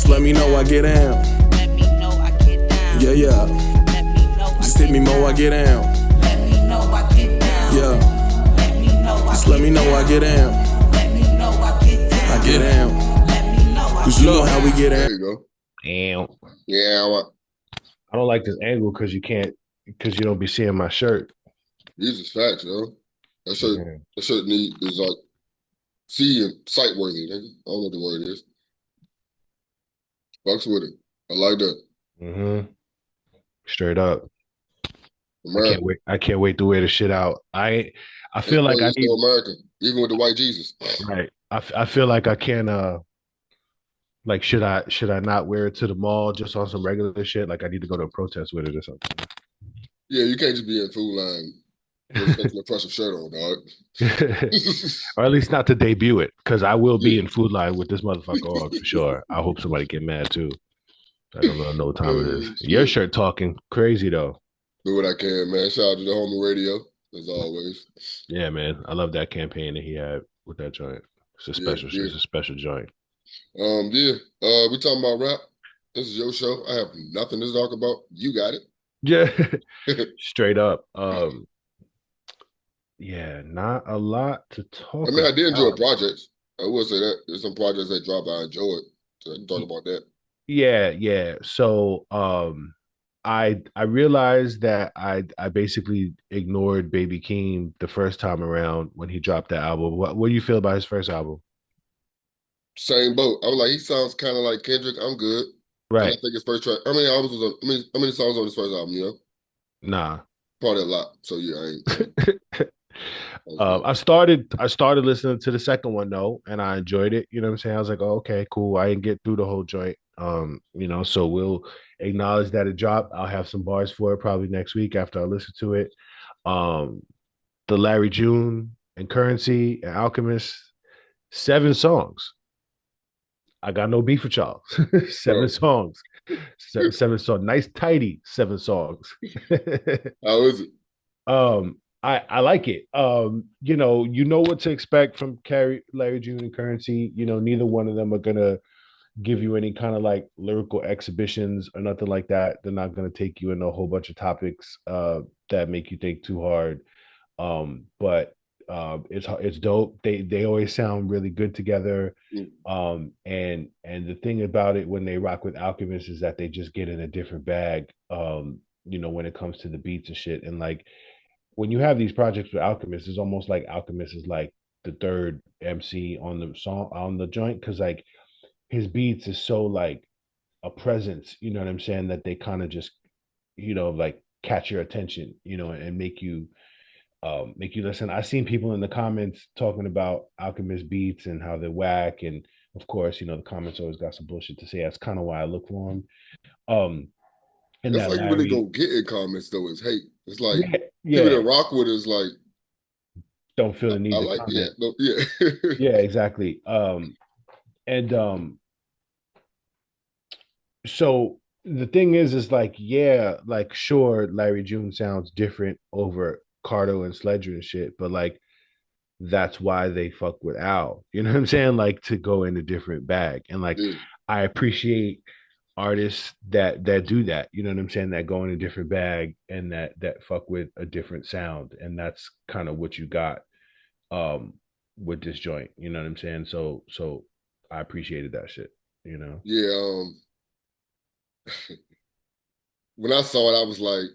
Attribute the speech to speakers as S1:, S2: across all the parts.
S1: Just let me know I get down.
S2: Let me know I get down.
S1: Yeah, yeah.
S2: Let me know
S1: Just hit me more, I get down.
S2: Let me know I get down.
S1: Yeah.
S2: Let me know
S1: Just let me know I get down.
S2: Let me know I get down.
S1: I get down.
S2: Let me know I
S1: Cause you know how we get
S3: There
S1: down.
S3: you go.
S4: Damn.
S3: Yeah,
S4: I don't like this angle because you don't be seeing my shirt.
S3: these is facts, yo. That shirt,
S4: Yeah.
S3: that shirt is like see and sight worthy, nigga. I don't know what the word is. Fucks with it. I like that.
S4: Mm-hmm. Straight up.
S3: America.
S4: I can't wait to wear the shit out. I feel like I need
S3: American, even with the white Jesus.
S4: right. I feel like I can like should I not wear it to the mall just on some regular shit? Like I need to go to a protest with it or something.
S3: Yeah, you can't just be in Food Line with an impressive shirt on, dog.
S4: Or at least not to debut it, because I will be in Food Line with this motherfucker on for sure. I hope somebody get mad too. I don't know what time it is. Your shirt talking crazy though.
S3: Do what I can, man. Shout out to the homie radio, as always.
S4: Yeah, man. I love that campaign that he had with that joint. It's a special It's a special joint.
S3: We talking about rap. This is your show. I have nothing to talk about. You got it.
S4: Yeah. Straight up. Yeah, not a lot to talk about.
S3: I did enjoy projects. I will say that. There's some projects that dropped I enjoyed. So I can talk about that.
S4: Yeah. So I realized that I basically ignored Baby Keem the first time around when he dropped that album. What do you feel about his first album?
S3: Same boat. I was like, he sounds kind of like Kendrick. I'm good.
S4: Right.
S3: I think his first track. How many albums was on? How many songs on his first album? You know?
S4: Nah.
S3: Probably a lot. So yeah, I ain't.
S4: I started listening to the second one though, and I enjoyed it. You know what I'm saying? I was like, oh, okay, cool. I didn't get through the whole joint. So we'll acknowledge that it dropped. I'll have some bars for it probably next week after I listen to it. The Larry June and Currensy and Alchemist, 7 songs. I got no beef with y'all. 7 songs. Seven songs. Nice, tidy 7 songs.
S3: How is it?
S4: I like it. You know what to expect from Larry June and Currensy. Neither one of them are gonna give you any kind of like lyrical exhibitions or nothing like that. They're not gonna take you into a whole bunch of topics that make you think too hard. But it's dope. They always sound really good together. And the thing about it when they rock with Alchemist is that they just get in a different bag. When it comes to the beats and shit. And like when you have these projects with Alchemist, it's almost like Alchemist is like the third MC on the song on the joint, because like his beats is so like a presence, you know what I'm saying, that they kind of just like catch your attention, and make you listen. I've seen people in the comments talking about Alchemist beats and how they're whack, and of course, the comments always got some bullshit to say. That's kind of why I look for them. And
S3: that's
S4: that
S3: like you really go get in comments though is hate. It's like people that rock with is like
S4: don't feel the need to comment. Yeah, exactly. So the thing is like, yeah, like sure, Larry June sounds different over Cardo and Sledger and shit, but like that's why they fuck with Al. You know what I'm saying? Like to go in a different bag. And like I appreciate artists that do that, you know what I'm saying, that go in a different bag and that fuck with a different sound. And that's kind of what you got with this joint, you know what I'm saying? So I appreciated that shit,
S3: Yeah. When I saw it, I was like,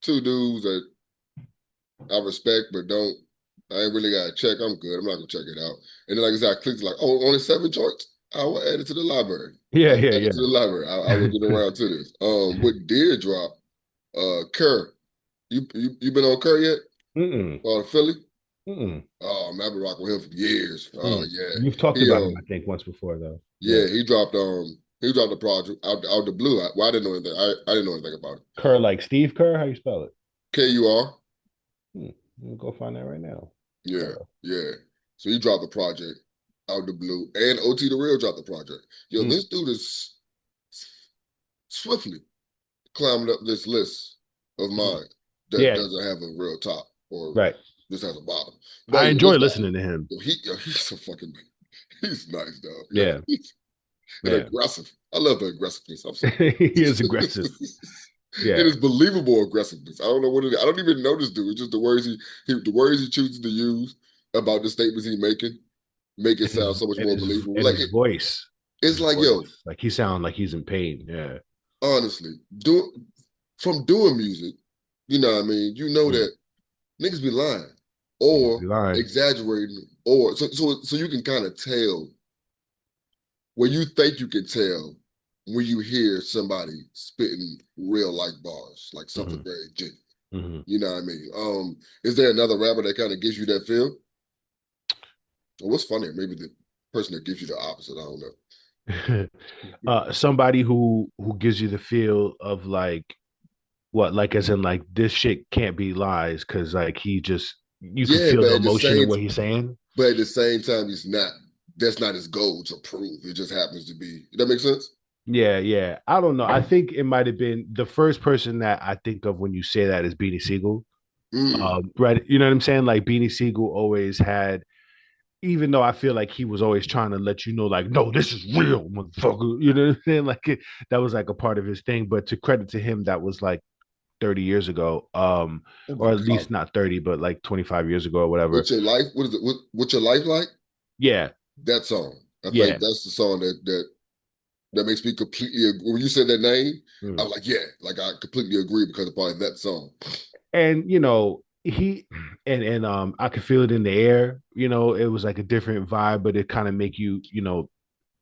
S3: 2 dudes that I respect but I ain't really got to check. I'm good. I'm not gonna check it out. And then like I said, I clicked like, oh, only 7 joints. I will add it to the library.
S4: Yeah.
S3: To the library. I will get around to this. What did drop? Kerr. You been on Kerr yet? Philly? Oh man, I've been rocking with him for years. Oh yeah.
S4: You've talked about him, I think, once before though.
S3: Yeah, he dropped the project out the blue. I didn't know anything. I didn't know anything about it.
S4: Kerr, like Steve Kerr? How you spell it?
S3: K-U-R.
S4: We'll go find that right now.
S3: Yeah. So he dropped the project out the blue, and OT the Real dropped the project. Yo, this dude is swiftly climbing up this list of mine that doesn't have a real top or just has a bottom. But
S4: I enjoy listening to him.
S3: He's a fucking he's nice, dog.
S4: Yeah.
S3: and
S4: Yeah.
S3: aggressive. I love the aggressiveness. I'm sorry.
S4: He is aggressive.
S3: It
S4: Yeah.
S3: is believable aggressiveness. I don't know what it is. I don't even know this dude. It's just the words the words he chooses to use about the statements he's making make it
S4: And
S3: sound
S4: his
S3: so much
S4: and
S3: more
S4: his
S3: believable.
S4: and
S3: Like
S4: his voice.
S3: it's
S4: His
S3: like,
S4: voice.
S3: yo,
S4: Like he sounds like he's in pain. Yeah.
S3: honestly, from doing music, you know what I mean? You know
S4: Mm.
S3: that niggas be lying
S4: Niggas
S3: or
S4: be lying.
S3: exaggerating, or so you can kind of tell where you think you can tell when you hear somebody spitting real like bars, like something
S4: Mhm.
S3: very genuine.
S4: Mhm.
S3: You know what I mean? Is there another rapper that kind of gives you that feel? Or what's funnier? Maybe the person that gives you the opposite. I don't know.
S4: Somebody who gives you the feel of like what, like as in like this shit can't be lies because like he just you can
S3: Yeah,
S4: feel the emotion in what he's saying.
S3: but at the same time, he's not. That's not his goal to prove. It just happens to be. That makes sense.
S4: Yeah, yeah. I don't know. I think it might have been the first person that I think of when you say that is Beanie Siegel.
S3: Mm.
S4: Right. You know what I'm saying? Like Beanie Siegel always had, even though I feel like he was always trying to let you know, like, no, this is real, motherfucker. You know what I'm saying? Like that was like a part of his thing. But to credit to him, that was like 30 years ago.
S3: Oh my
S4: Or at
S3: God.
S4: least not 30, but like 25 years ago or whatever.
S3: What's your life? What is it? What's your life like?
S4: Yeah,
S3: That song. I think
S4: yeah.
S3: that's the song that makes me completely agree. When you said that name, I
S4: Mm.
S3: was like, yeah, like I completely agree because of probably that song.
S4: And you know, he and I could feel it in the air. You know, it was like a different vibe, but it kind of make you, you know,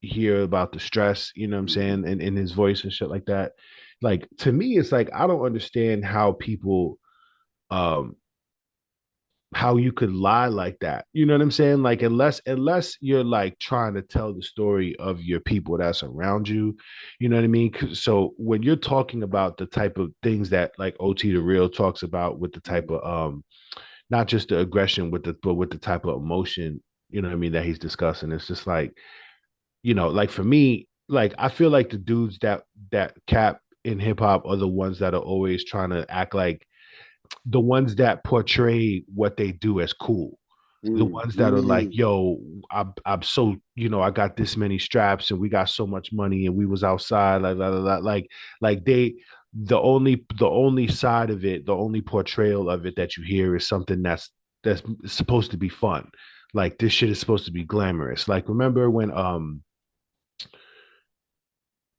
S4: hear about the stress, you know what I'm
S3: Mhm.
S4: saying, and in his voice and shit like that. Like to me, it's like I don't understand how people um how you could lie like that. You know what I'm saying? Like unless you're like trying to tell the story of your people that's around you, you know what I mean? So when you're talking about the type of things that like OT the Real talks about with the type of not just the aggression with the but with the type of emotion, you know what I mean, that he's discussing, it's just like, you know, like for me, like I feel like the dudes that cap in hip hop are the ones that are always trying to act like the ones that portray what they do as cool. The
S3: Mm,
S4: ones that are like,
S3: mm,
S4: yo, I'm so, you know, I got this many straps and we got so much money and we was outside, like they the only side of it, the only portrayal of it that you hear is something that's supposed to be fun. Like this shit is supposed to be glamorous. Like remember when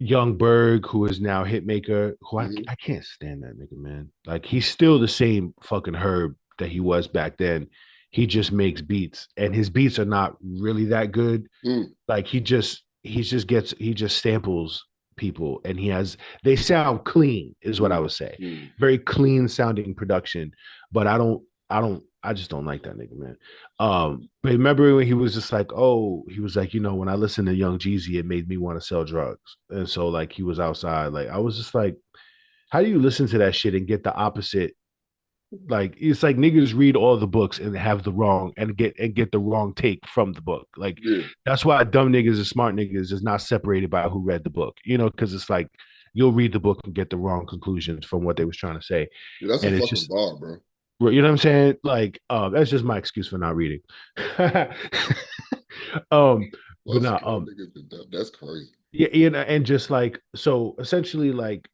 S4: YungBerg, who is now Hitmaker, who
S3: mhm,
S4: I can't stand that nigga, man. Like he's still the same fucking Herb that he was back then. He just makes beats, and his beats are not really that good.
S3: mm,
S4: Like he just samples people, and they sound clean, is what I
S3: mm,
S4: would say.
S3: mm.
S4: Very clean sounding production, but I just don't like that nigga, man. But remember when he was just like, oh, he was like, you know, when I listened to Young Jeezy, it made me want to sell drugs. And so like he was outside. Like I was just like, how do you listen to that shit and get the opposite? Like it's like niggas read all the books and have the wrong and get the wrong take from the book. Like
S3: Yeah,
S4: that's why dumb niggas and smart niggas is not separated by who read the book, you know, because it's like you'll read the book and get the wrong conclusions from what they was trying to say.
S3: yeah, that's a
S4: And it's
S3: fucking
S4: just,
S3: bar, bro.
S4: you know what I'm saying? Like, that's just my excuse for not reading. um, but
S3: Us
S4: no,
S3: smart niggas, that's crazy.
S4: yeah, you know, and just like so, essentially, like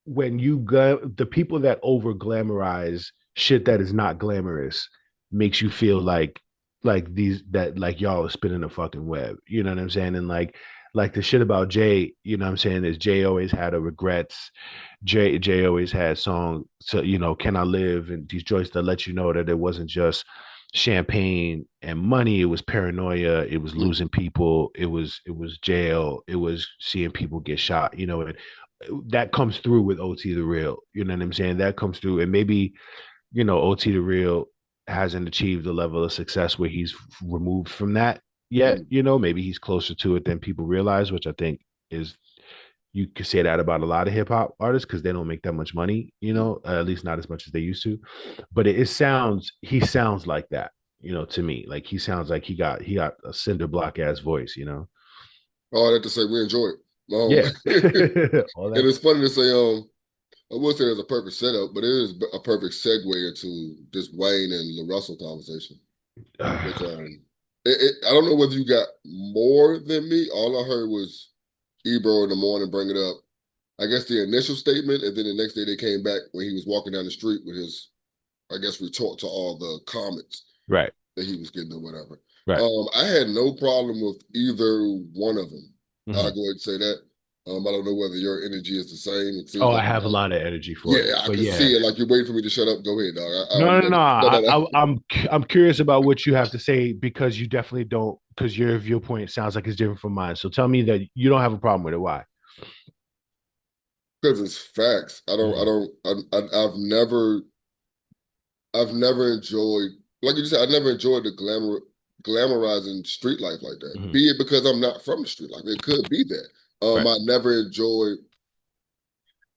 S4: when you go, the people that over glamorize shit that is not glamorous makes you feel like these that like y'all are spinning a fucking web. You know what I'm saying? And like the shit about Jay, you know what I'm saying, is Jay always had a regrets. Jay always had songs, so you know, Can I Live, and these joints that let you know that it wasn't just champagne and money, it was paranoia, it was
S3: Mm,
S4: losing people, it was jail, it was seeing people get shot, you know, and that comes through with OT the Real. You know what I'm saying? That comes through, and maybe, you know, OT the Real hasn't achieved the level of success where he's removed from that yet.
S3: mm,
S4: You know, maybe he's closer to it than people realize, which I think is, you could say that about a lot of hip hop artists because they don't make that much money, you
S3: mm.
S4: know, at least not as much as they used to. But he sounds like that, you know, to me. Like he sounds like he got a cinder block ass voice, you know.
S3: All that to say, we enjoy it.
S4: Yeah.
S3: And
S4: All that.
S3: it's funny to say, I would say it's a perfect setup, but it is a perfect segue into this Wayne and LaRussell conversation. Which I don't know whether you got more than me. All I heard was Ebro in the morning bring it up. I guess the initial statement, and then the next day they came back when he was walking down the street with his, I guess, retort to all the comments
S4: Right.
S3: that he was getting or whatever.
S4: Right.
S3: I had no problem with either one of them.
S4: Mhm.
S3: I'll go ahead and say that. I don't know whether your energy is the same. It seems
S4: Oh,
S3: like
S4: I have a lot of energy for it.
S3: yeah, I
S4: but
S3: can
S4: yeah.
S3: see it. Like you're waiting for me to shut up. Go ahead, dog.
S4: No, no, no.
S3: No.
S4: I'm curious about what you have to say because you definitely don't. Because your viewpoint sounds like it's different from mine. So tell me that you don't have a problem with it. Why?
S3: Because it's facts. I've never enjoyed, like you said, I never enjoyed the glamorizing street life like that.
S4: Mhm.
S3: Be it because I'm not from the street life. It could be that.
S4: Right.
S3: I never enjoyed.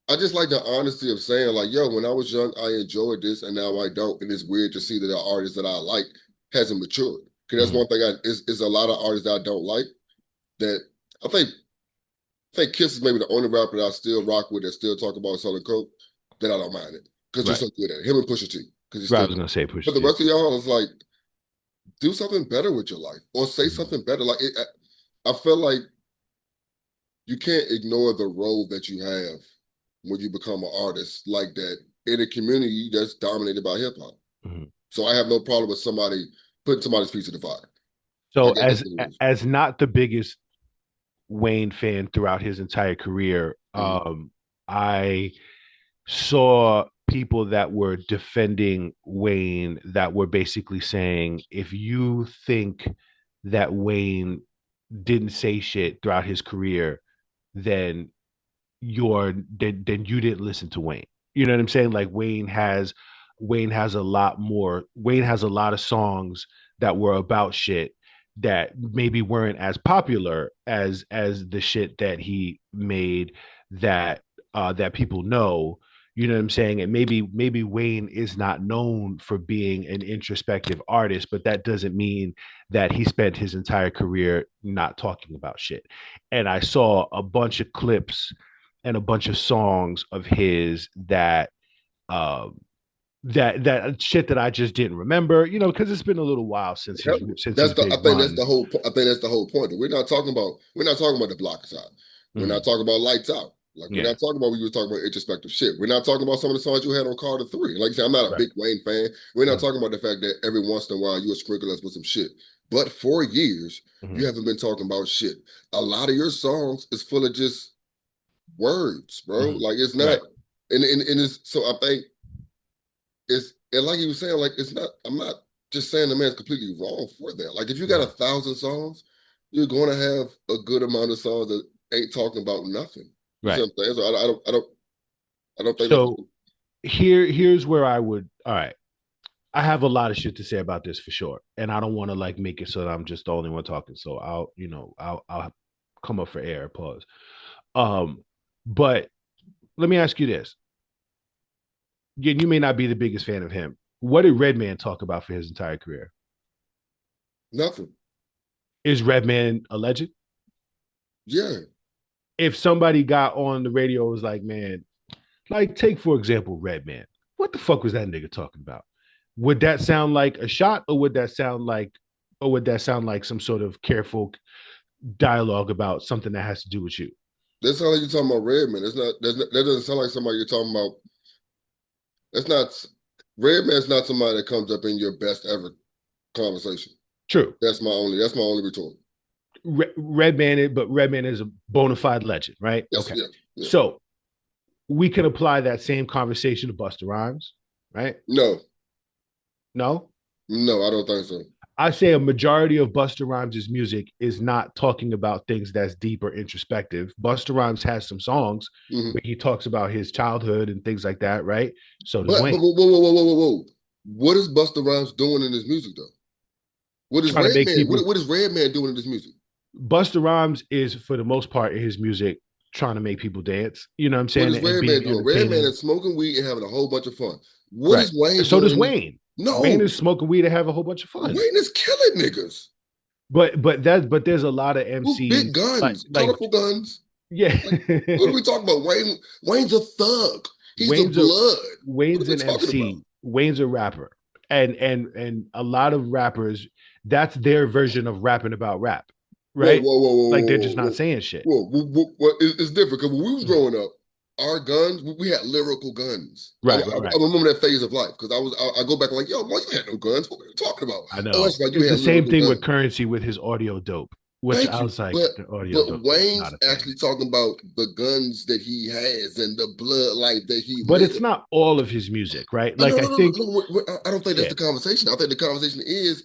S3: I just like the honesty of saying, like, yo, when I was young, I enjoyed this, and now I don't. And it's weird to see that the artist that I like hasn't matured. Because that's one thing is a lot of artists that I don't like. That I think Kiss is maybe the only rapper that I still rock with that still talk about selling coke. That I don't mind it because
S4: Right.
S3: you're so good at it. Him and Pusha T. Because he's
S4: Right, I
S3: still.
S4: was gonna say Pusha
S3: But the
S4: T.
S3: rest of y'all is like, do something better with your life or say something better. Like I feel like you can't ignore the role that you have when you become an artist like that in a community that's dominated by hip hop.
S4: Mhm.
S3: So I have no problem with somebody putting somebody's feet to the fire.
S4: So
S3: I guess that's what it is.
S4: as not the biggest Wayne fan throughout his entire career, I saw people that were defending Wayne that were basically saying if you think that Wayne didn't say shit throughout his career, then then you didn't listen to Wayne. You know what I'm saying? Like Wayne has a lot more. Wayne has a lot of songs that were about shit that maybe weren't as popular as the shit that he made that that people know. You know what I'm saying? And maybe Wayne is not known for being an introspective artist, but that doesn't mean that he spent his entire career not talking about shit. And I saw a bunch of clips and a bunch of songs of his that um that shit that I just didn't remember, you know, because it's been a little while since his big run.
S3: I think that's the whole point. We're not talking about the block side. We're not talking about lights out. Like we're
S4: Yeah.
S3: not talking about what you were talking about introspective shit. We're not talking about some of the songs you had on Carter 3. Like I said, I'm not a
S4: Right.
S3: big Wayne fan. We're not talking about the fact that every once in a while you will sprinkle us with some shit. But for years, you haven't been talking about shit. A lot of your songs is full of just words, bro. Like it's not,
S4: Right.
S3: and it's so I think and like you were saying, like it's not. I'm not just saying the man's completely wrong for that. Like if you got 1,000 songs, you're going to have a good amount of songs that ain't talking about nothing. You
S4: Right.
S3: see what I'm saying? So I don't think.
S4: So here's where I would. All right. I have a lot of shit to say about this for sure, and I don't want to like make it so that I'm just the only one talking. So I'll come up for air. Pause. But let me ask you this. You may not be the biggest fan of him. What did Redman talk about for his entire career?
S3: Nothing.
S4: Is Redman a legend?
S3: Yeah.
S4: If somebody got on the radio and was like, man, like take for example Redman, what the fuck was that nigga talking about? Would that sound like a shot, or would that sound like some sort of careful dialogue about something that has to do with you?
S3: That sounds like you're talking about Redman. That doesn't sound like somebody you're talking about. That's not Redman's not somebody that comes up in your best ever conversation.
S4: True.
S3: That's my only retort.
S4: Redman is a bona fide legend, right?
S3: Yes,
S4: okay.
S3: Yeah.
S4: So we can apply that same conversation to Busta Rhymes, right?
S3: No,
S4: I
S3: don't think so.
S4: I say a majority of Busta Rhymes' music is not talking about things that's deep or introspective. Busta Rhymes has some songs where he talks about his childhood and things like that, right? So does Wayne.
S3: Whoa. What is Busta Rhymes doing in his music, though? What is Redman? What is Redman doing in his music?
S4: Busta Rhymes is, for the most part, in his music, trying to make people dance. You know what I'm saying?
S3: What is Redman doing? Redman is smoking weed and having a whole bunch of fun. What is Wayne?
S4: So does Wayne.
S3: No,
S4: Wayne is smoking weed and have a whole bunch of fun.
S3: Wayne is killing niggas.
S4: But there's a lot of MCs,
S3: big guns, colorful guns.
S4: Yeah.
S3: What are we talking about? Wayne's a thug. He's
S4: Wayne's
S3: a blood.
S4: Wayne's an MC. Wayne's a rapper, and a lot of rappers that's their version of rapping about rap,
S3: Whoa,
S4: right?
S3: whoa, whoa, whoa,
S4: Like they're
S3: whoa,
S4: just not
S3: whoa,
S4: saying shit.
S3: It's different because when we was growing up, our guns, we had lyrical guns. I,
S4: Right, right,
S3: I,
S4: right.
S3: I remember that phase of life because I go back like, yo, boy, you had no guns. What are you talking about?
S4: I
S3: Oh,
S4: know.
S3: that's right, you
S4: It's the
S3: had
S4: same
S3: lyrical
S4: thing with
S3: guns.
S4: Currency with his audio dope, which
S3: Thank
S4: I
S3: you.
S4: was like,
S3: But
S4: the audio
S3: but
S4: dope is not
S3: Wayne's
S4: a thing.
S3: actually talking about the guns that he has and the blood life that he
S4: But it's
S3: lived.
S4: not all of his music, right?
S3: No,
S4: Like
S3: no,
S4: I
S3: no, no,
S4: think,
S3: no. I don't think that's
S4: yeah,
S3: the conversation. I think the conversation is,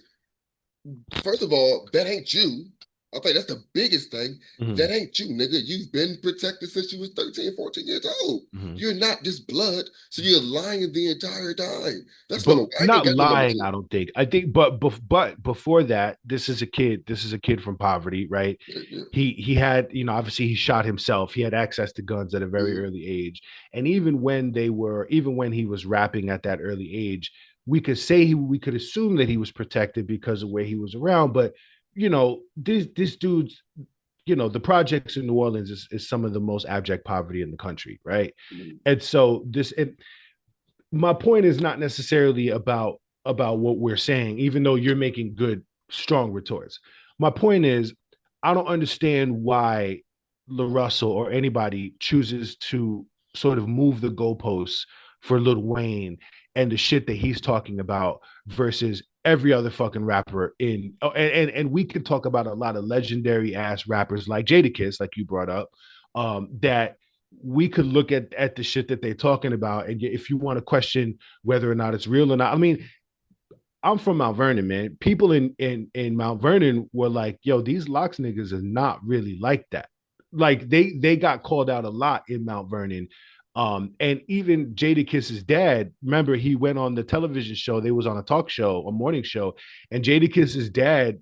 S3: first of all, that ain't you. I think that's the biggest thing. That
S4: mhm,
S3: ain't you, nigga. You've been protected since you was 13, 14 years old.
S4: mhm.
S3: You're not just blood, so you're lying the entire time. That's
S4: But
S3: number one. I ain't
S4: not
S3: got no number
S4: lying,
S3: two.
S4: I don't think. I think, but before that, this is a kid. This is a kid from poverty, right?
S3: Yeah, yeah.
S4: He had, obviously he shot himself. He had access to guns at a very
S3: Mhm.
S4: early age, and even when he was rapping at that early age, we could assume that he was protected because of where he was around. But this dude's, the projects in New Orleans is some of the most abject poverty in the country, right?
S3: Mhm.
S4: And so my point is not necessarily about what we're saying, even though you're making good, strong retorts. My point is, I don't understand why LaRussell or anybody chooses to sort of move the goalposts for Lil Wayne and the shit that he's talking about versus every other fucking rapper in. Oh, and we could talk about a lot of legendary ass rappers like Jadakiss, like you brought up, that we could look at the shit that they're talking about, and if you want to question whether or not it's real or not. I mean, I'm from Mount Vernon, man. People in Mount Vernon were like, "Yo, these locks niggas are not really like that." Like they got called out a lot in Mount Vernon. And even Jadakiss's dad, remember he went on the television show. They was on a talk show, a morning show, and Jadakiss's dad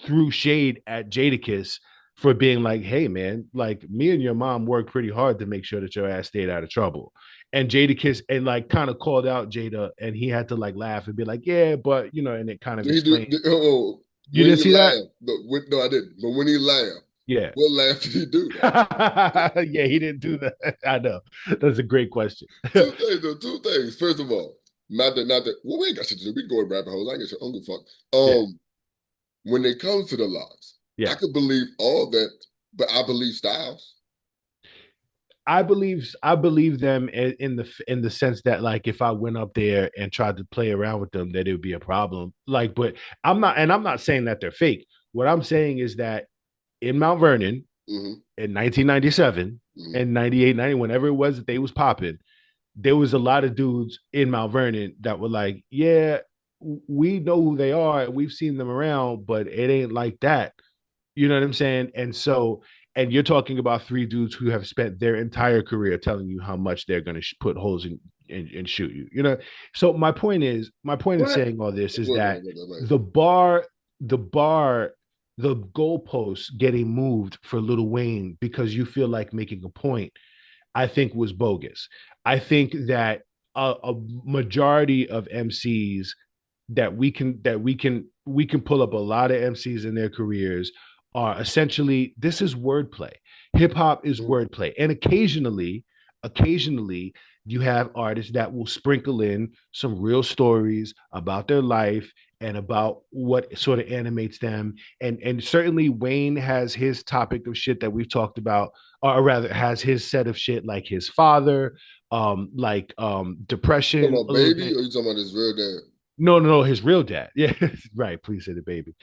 S4: threw shade at Jadakiss for being like, "Hey, man, like me and your mom worked pretty hard to make sure that your ass stayed out of trouble." And Jadakiss and like kind of called out Jada, and he had to like laugh and be like, "Yeah, but and it kind of
S3: Did he do?
S4: explained." You
S3: When
S4: didn't
S3: he
S4: see that?
S3: laughed? No, I didn't. But when he laughed,
S4: Yeah.
S3: what laugh did he do though?
S4: Yeah, he didn't do that. I know. That's a great question.
S3: Two things, though. Two things. First of all, not that. Well, we ain't got shit to do. We can go in rabbit holes. I ain't got shit. I don't give a fuck.
S4: Yeah.
S3: When it comes to the locks, I
S4: Yeah.
S3: could believe all that, but I believe Styles.
S4: I believe them in the sense that like if I went up there and tried to play around with them, that it would be a problem. Like, but I'm not saying that they're fake. What I'm saying is that in Mount Vernon
S3: Mm-hmm.
S4: in 1997
S3: Mm-hmm.
S4: and 98, 90, whenever it was that they was popping, there was a lot of dudes in Mount Vernon that were like, yeah, we know who they are. We've seen them around, but it ain't like that. You know what I'm saying? And you're talking about three dudes who have spent their entire career telling you how much they're going to put holes in and shoot you. So my point in
S3: What?
S4: saying all this is that
S3: Wait.
S4: the bar, the bar, the goalposts getting moved for Lil Wayne because you feel like making a point, I think was bogus. I think that a majority of MCs that we can pull up a lot of MCs in their careers are essentially this is wordplay. Hip hop is
S3: Mm-hmm.
S4: wordplay, and occasionally you have artists that will sprinkle in some real stories about their life and about what sort of animates them. And certainly Wayne has his topic of shit that we've talked about, or rather has his set of shit like his father, like
S3: You talking
S4: depression
S3: about
S4: a little
S3: baby,
S4: bit.
S3: or you talking about his real dad?
S4: No, his real dad. Yeah, right. Please say the baby.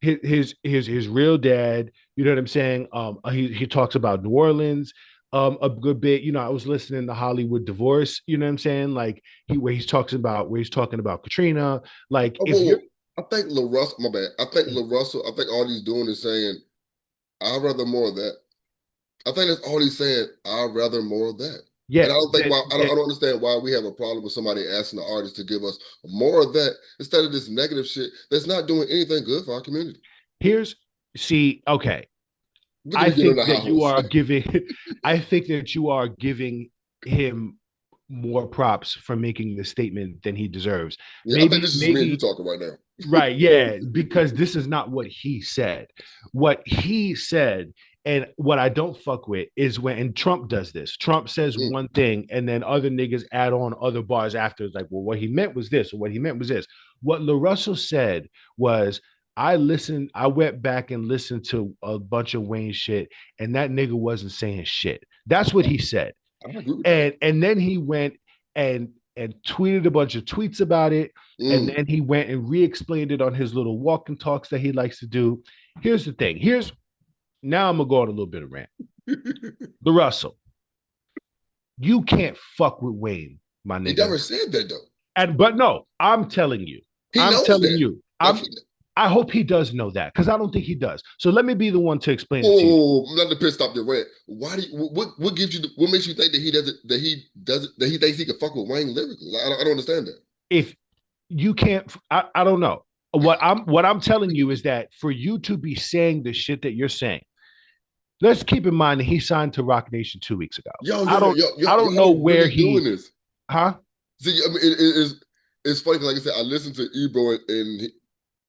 S4: His real dad. You know what I'm saying? He talks about New Orleans, a good bit. I was listening to Hollywood Divorce. You know what I'm saying? Like where he's talking about Katrina. Like
S3: Oh,
S4: if
S3: whoa,
S4: you're,
S3: whoa. I think LaRussell. My bad. I think LaRussell. I think all he's doing is saying, "I'd rather more of that." I think that's all he's saying. I'd rather more of that.
S4: yeah,
S3: And I don't think
S4: that
S3: why I
S4: that
S3: don't understand why we have a problem with somebody asking the artist to give us more of that instead of this negative shit that's not doing anything good for our community.
S4: here's see. Okay,
S3: Look at
S4: I
S3: me getting on
S4: think
S3: the high
S4: that you
S3: horse.
S4: are giving. I think that you are giving him more props for making the statement than he deserves.
S3: Yeah, I think this is me and you talking right now.
S4: Right, yeah, because this is not what he said. What he said, and what I don't fuck with is when, and Trump does this. Trump says one thing, and then other niggas add on other bars after. It's like, well, what he meant was this, or what he meant was this. What LaRussell said was, I went back and listened to a bunch of Wayne shit, and that nigga wasn't saying shit. That's what he said. And then he went and tweeted a bunch of tweets about it. And then he went and re-explained it on his little walk and talks that he likes to do. Here's the thing. Now I'm gonna go on a little bit of rant. LaRussell, you can't fuck with Wayne, my nigga.
S3: He never said that though.
S4: But no, I'm telling you. I hope he does know that, because I don't think he does. So let me be the one to explain it to you.
S3: Let the piss stop your rant. Why do you, what gives you what makes you think that he thinks he can fuck with Wayne lyrically? I don't understand that.
S4: If you can't, I don't know. What I'm telling you is that for you to be saying the shit that you're saying, let's keep in mind that he signed to Rock Nation 2 weeks ago. I don't know where he doing this. Huh?
S3: See, I mean, it's funny because, like I said, I listened to Ebro, and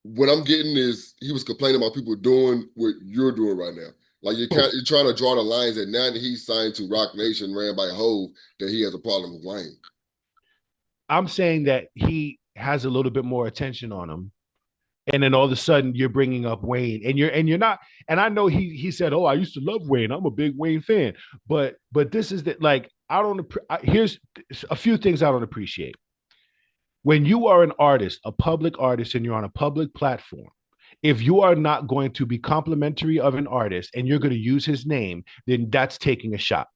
S3: what I'm getting is he was complaining about people doing what you're doing right now. Like you're trying to draw the lines that now that he's signed to Rock Nation, ran by Hove, that he has a problem with Wayne.
S4: I'm saying that he has a little bit more attention on him, and then all of a sudden you're bringing up Wayne, and you're not. And I know he said, "Oh, I used to love Wayne. I'm a big Wayne fan." But this is that, like, here's a few things I don't appreciate. When you are an artist, a public artist, and you're on a public platform, if you are not going to be complimentary of an artist and you're going to use his name, then that's taking a shot.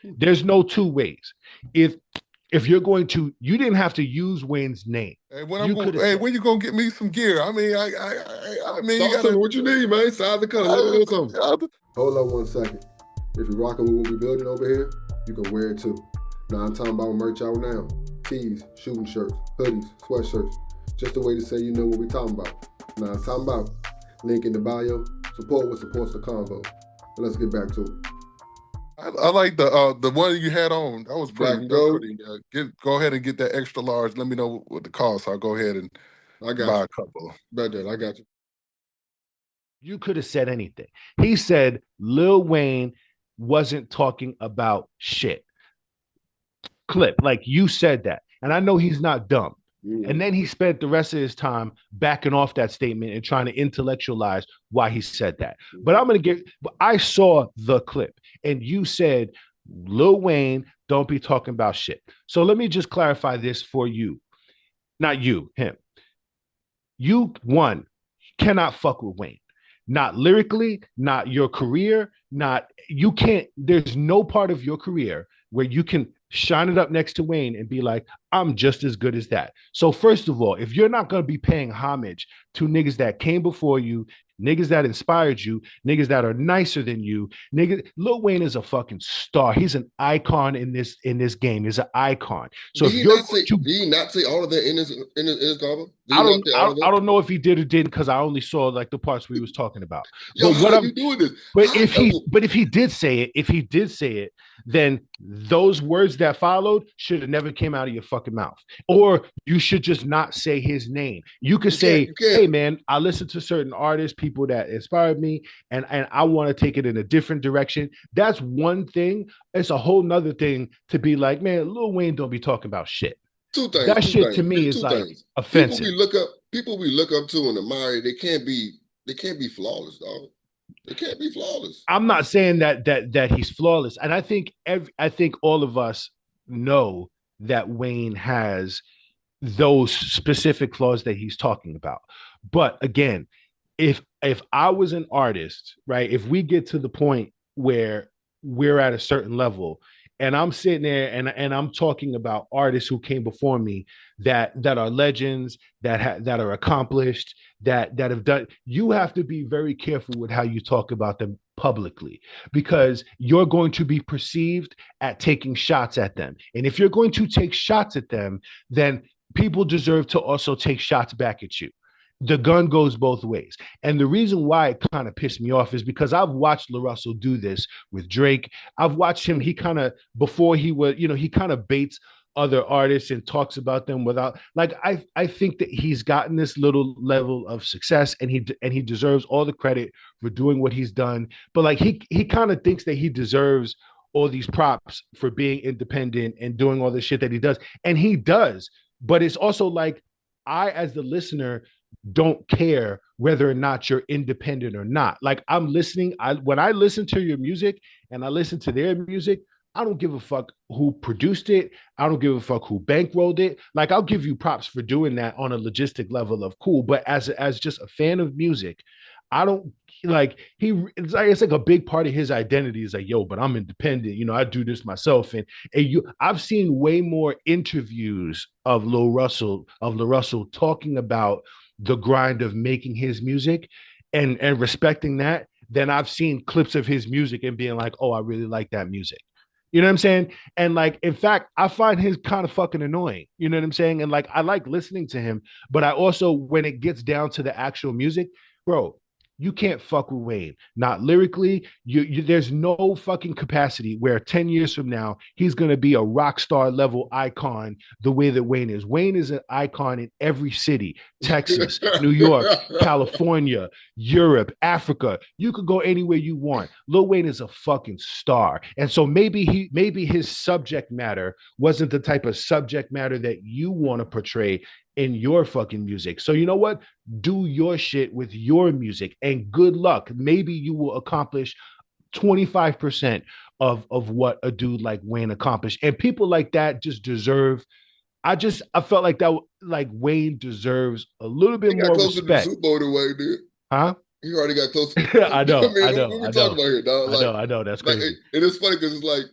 S4: There's no two ways. If you're going to, you didn't have to use Wayne's name.
S5: Hey, when you gonna get me some gear? I mean, I mean, you
S3: gotta, what you need, man? Size the color. Let me know something.
S6: Hold up 1 second. If you're rocking with what we're building over here, you can wear it too. Now I'm talking about merch out now. Tees, shooting shirts, hoodies, sweatshirts. Just a way to say you know what we're talking about. Now I'm talking about. Link in the bio. Support what supports the convo. And let's get back to it.
S5: I like the one you had on. That was pretty. Go ahead and get that extra large. Let me know what the cost. I'll go ahead and buy a couple.
S3: Bet that. I got you.
S4: You could have said anything. He said Lil Wayne wasn't talking about shit. Clip, like you said that. And I know he's not dumb. And then he spent the rest of his time backing off that statement and trying to intellectualize why he said that. But I saw the clip, and you said, Lil Wayne, don't be talking about shit. So let me just clarify this for you. Not you, him. You, cannot fuck with Wayne. Not lyrically, not your career, you can't, there's no part of your career where you can shine it up next to Wayne and be like, I'm just as good as that. So first of all, if you're not going to be paying homage to niggas that came before you, niggas that inspired you, niggas that are nicer than you, Lil Wayne is a fucking star. He's an icon in this game. He's an icon. So
S3: did he not say all of that in his album?
S4: I don't know if he did or didn't, because I only saw like the parts we was talking about.
S3: Yo,
S4: but
S3: how you doing this?
S4: But if he did say it, then those words that followed should have never came out of your fucking mouth. Or you should just not say his name. You could say, hey man, I listen to certain artists, people that inspired me, and I want to take it in a different direction. That's one thing. It's a whole nother thing to be like, man, Lil Wayne don't be talking about shit.
S3: Two things.
S4: That shit to me is like offensive.
S3: People we look up to and admire, they can't be flawless, dog. They can't be flawless.
S4: I'm not saying that he's flawless, and I think all of us know that Wayne has those specific flaws that he's talking about. But again, if I was an artist, right, if we get to the point where we're at a certain level, and I'm sitting there and I'm talking about artists who came before me that are legends, that are accomplished, that have done, you have to be very careful with how you talk about them publicly, because you're going to be perceived at taking shots at them. And if you're going to take shots at them, then people deserve to also take shots back at you. The gun goes both ways. And the reason why it kind of pissed me off is because I've watched LaRussell do this with Drake. I've watched him, he kind of, before he was, he kind of baits other artists and talks about them without like I think that he's gotten this little level of success and he deserves all the credit for doing what he's done. But like he kind of thinks that he deserves all these props for being independent and doing all the shit that he does. And he does. But it's also like I, as the listener, don't care whether or not you're independent or not. Like I'm listening, when I listen to your music and I listen to their music, I don't give a fuck who produced it. I don't give a fuck who bankrolled it. Like I'll give you props for doing that on a logistic level of cool, but as just a fan of music, I don't like it's like a big part of his identity is like, yo, but I'm independent. You know, I do this myself. And I've seen way more interviews of LaRussell talking about the grind of making his music and respecting that than I've seen clips of his music and being like, oh, I really like that music. You know what I'm saying? And like, in fact, I find his kind of fucking annoying. You know what I'm saying? And like, I like listening to him, but I also, when it gets down to the actual music, bro, you can't fuck with Wayne. Not lyrically. There's no fucking capacity where 10 years from now, he's going to be a rock star level icon the way that Wayne is. Wayne is an icon in every city, Texas, New York, California, Europe, Africa. You could go anywhere you want. Lil Wayne is a fucking star. And so maybe his subject matter wasn't the type of subject matter that you want to portray in your fucking music. So you know what? Do your shit with your music and good luck. Maybe you will accomplish 25% of what a dude like Wayne accomplished. And people like that just deserve, I felt like that, like Wayne deserves a little bit more respect. To the
S3: Super Bowl than Wayne did.
S4: Huh?
S3: He already got close.
S4: I know.
S3: What we talking about here, dog? Like,
S4: I know. That's crazy.
S3: Like, and it's funny because it's like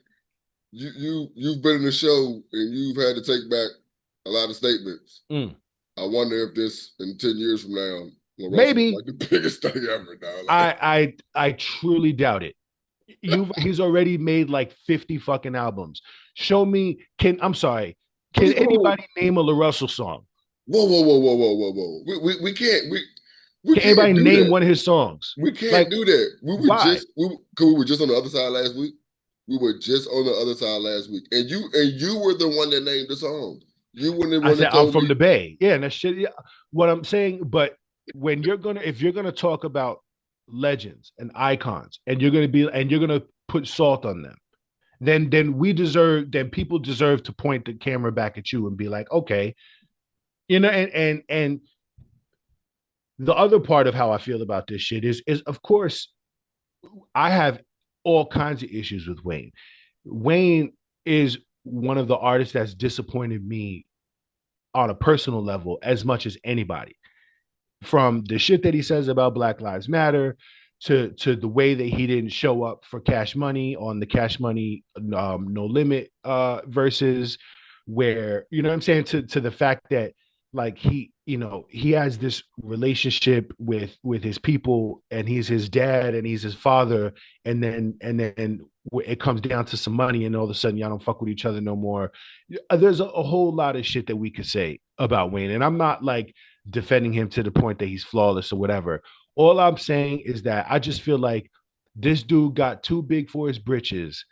S3: you've been in the show and you've had to take back a lot of statements. I wonder if this in 10 years from now,
S4: maybe
S3: like the biggest thing ever. Now,
S4: like, I truly doubt it. He's already made like 50 fucking albums. Show me. Can anybody name a LaRussell song?
S3: Whoa! We can't. We
S4: can anybody name one of his songs?
S3: We can't do that. We were just on the other side last week. We were just on the other side last week, and you were the one that named the song. You wouldn't have. I said
S4: I'm from the Bay. Yeah, and that shit. Yeah. What I'm saying, but when if you're gonna talk about legends and icons, and you're gonna put salt on them, then people deserve to point the camera back at you and be like, okay, you know, and the other part of how I feel about this shit is of course I have all kinds of issues with Wayne. Wayne is one of the artists that's disappointed me on a personal level as much as anybody. From the shit that he says about Black Lives Matter to the way that he didn't show up for Cash Money on the Cash Money No Limit verses, where, you know what I'm saying, to the fact that like he has this relationship with his people and he's his dad and he's his father, and then it comes down to some money and all of a sudden y'all don't fuck with each other no more. There's a whole lot of shit that we could say about Wayne, and I'm not like defending him to the point that he's flawless or whatever. All I'm saying is that I just feel like this dude got too big for his britches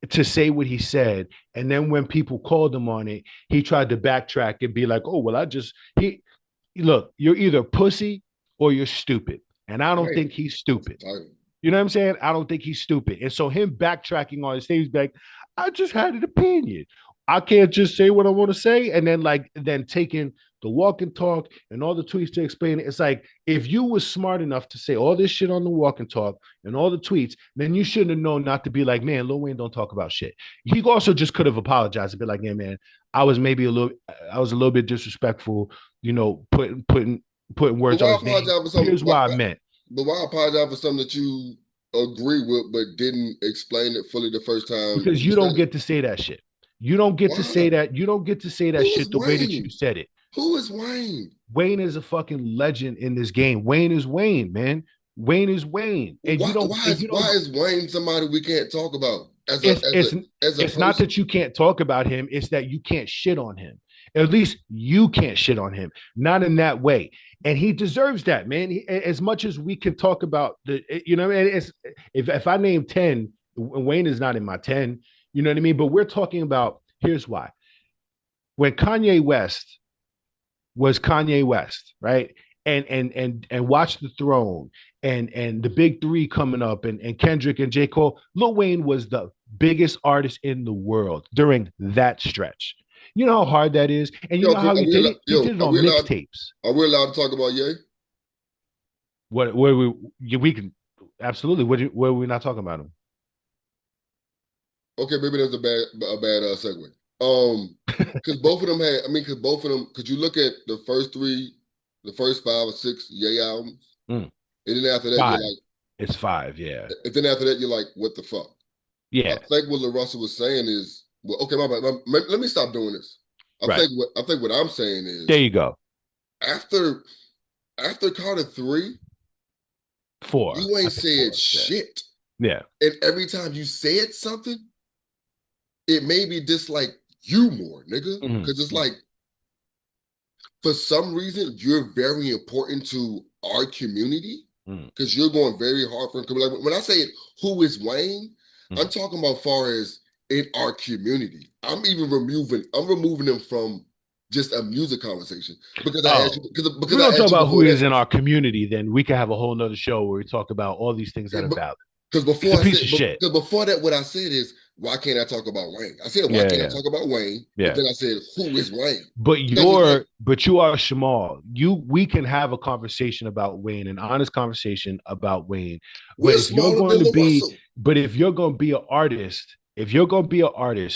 S4: to say what he said, and then when people called him on it, he tried to backtrack and be like, "Oh well, look, you're either pussy or you're stupid," and I don't think he's stupid. You know what I'm saying? I don't think he's stupid, and so him backtracking on his stage, like, I just had an opinion. I can't just say what I want to say, and then taking the walk and talk and all the tweets to explain it. It's like, if you was smart enough to say all this shit on the walk and talk and all the tweets, then you shouldn't have known not to be like, man, Lil Wayne don't talk about shit. He also just could have apologized and be like, yeah, man, I was a little bit disrespectful, you know, putting words on his name. Here's what I meant.
S3: But why apologize for something that you agree with but didn't explain it fully the first time?
S4: Because you don't get to say that shit. You don't get to say that. You don't get to say that shit the way that you said it.
S3: Who is Wayne?
S4: Wayne is a fucking legend in this game. Wayne is Wayne, man. Wayne is Wayne. And
S3: why is Wayne somebody we can't talk about?
S4: It's not that you can't talk about him. It's that you can't shit on him. At least you can't shit on him. Not in that way. And he deserves that, man. As much as we can talk about if I name 10, Wayne is not in my 10. You know what I mean? But we're talking about, here's why. when Kanye West was Kanye West, right? And Watch the Throne and the big three coming up and Kendrick and J. Cole, Lil Wayne was the biggest artist in the world during that stretch. You know how hard that is? And you know how he did it? He did it on mixtapes.
S3: Are we allowed to talk about Ye?
S4: What we can absolutely. What are we not talking about him?
S3: Okay, maybe that's a bad segue. Because both of them had, could you look at the first 5 or 6 Ye albums? And then after that,
S4: 5.
S3: you're like,
S4: it's 5, yeah.
S3: And then after that, you're like, what the fuck?
S4: Yeah.
S3: I think what LaRussell was saying is, well, okay, my bad. Let me stop doing this. I think what I'm saying is,
S4: there you go.
S3: After Carter 3,
S4: 4,
S3: you ain't said shit.
S4: Yeah.
S3: And every time you said something, it made me dislike you more, nigga. Because it's like, for some reason, you're very important to our community because you're going very hard for him. Like, when I say who is Wayne, I'm talking about far as in our community. I'm removing them from just a music conversation because I asked you. Because
S4: we don't talk about who is in our community, then we can have a whole nother show where we talk about all these things that are valid.
S3: Because before before that, what I said is, why can't I talk about Wayne? I said, why can't I talk about Wayne?
S4: Yeah.
S3: But then I said, who is Wayne?
S4: But you are Shamal. We can have a conversation about Wayne, an honest conversation about Wayne. But if you're going to be an artist,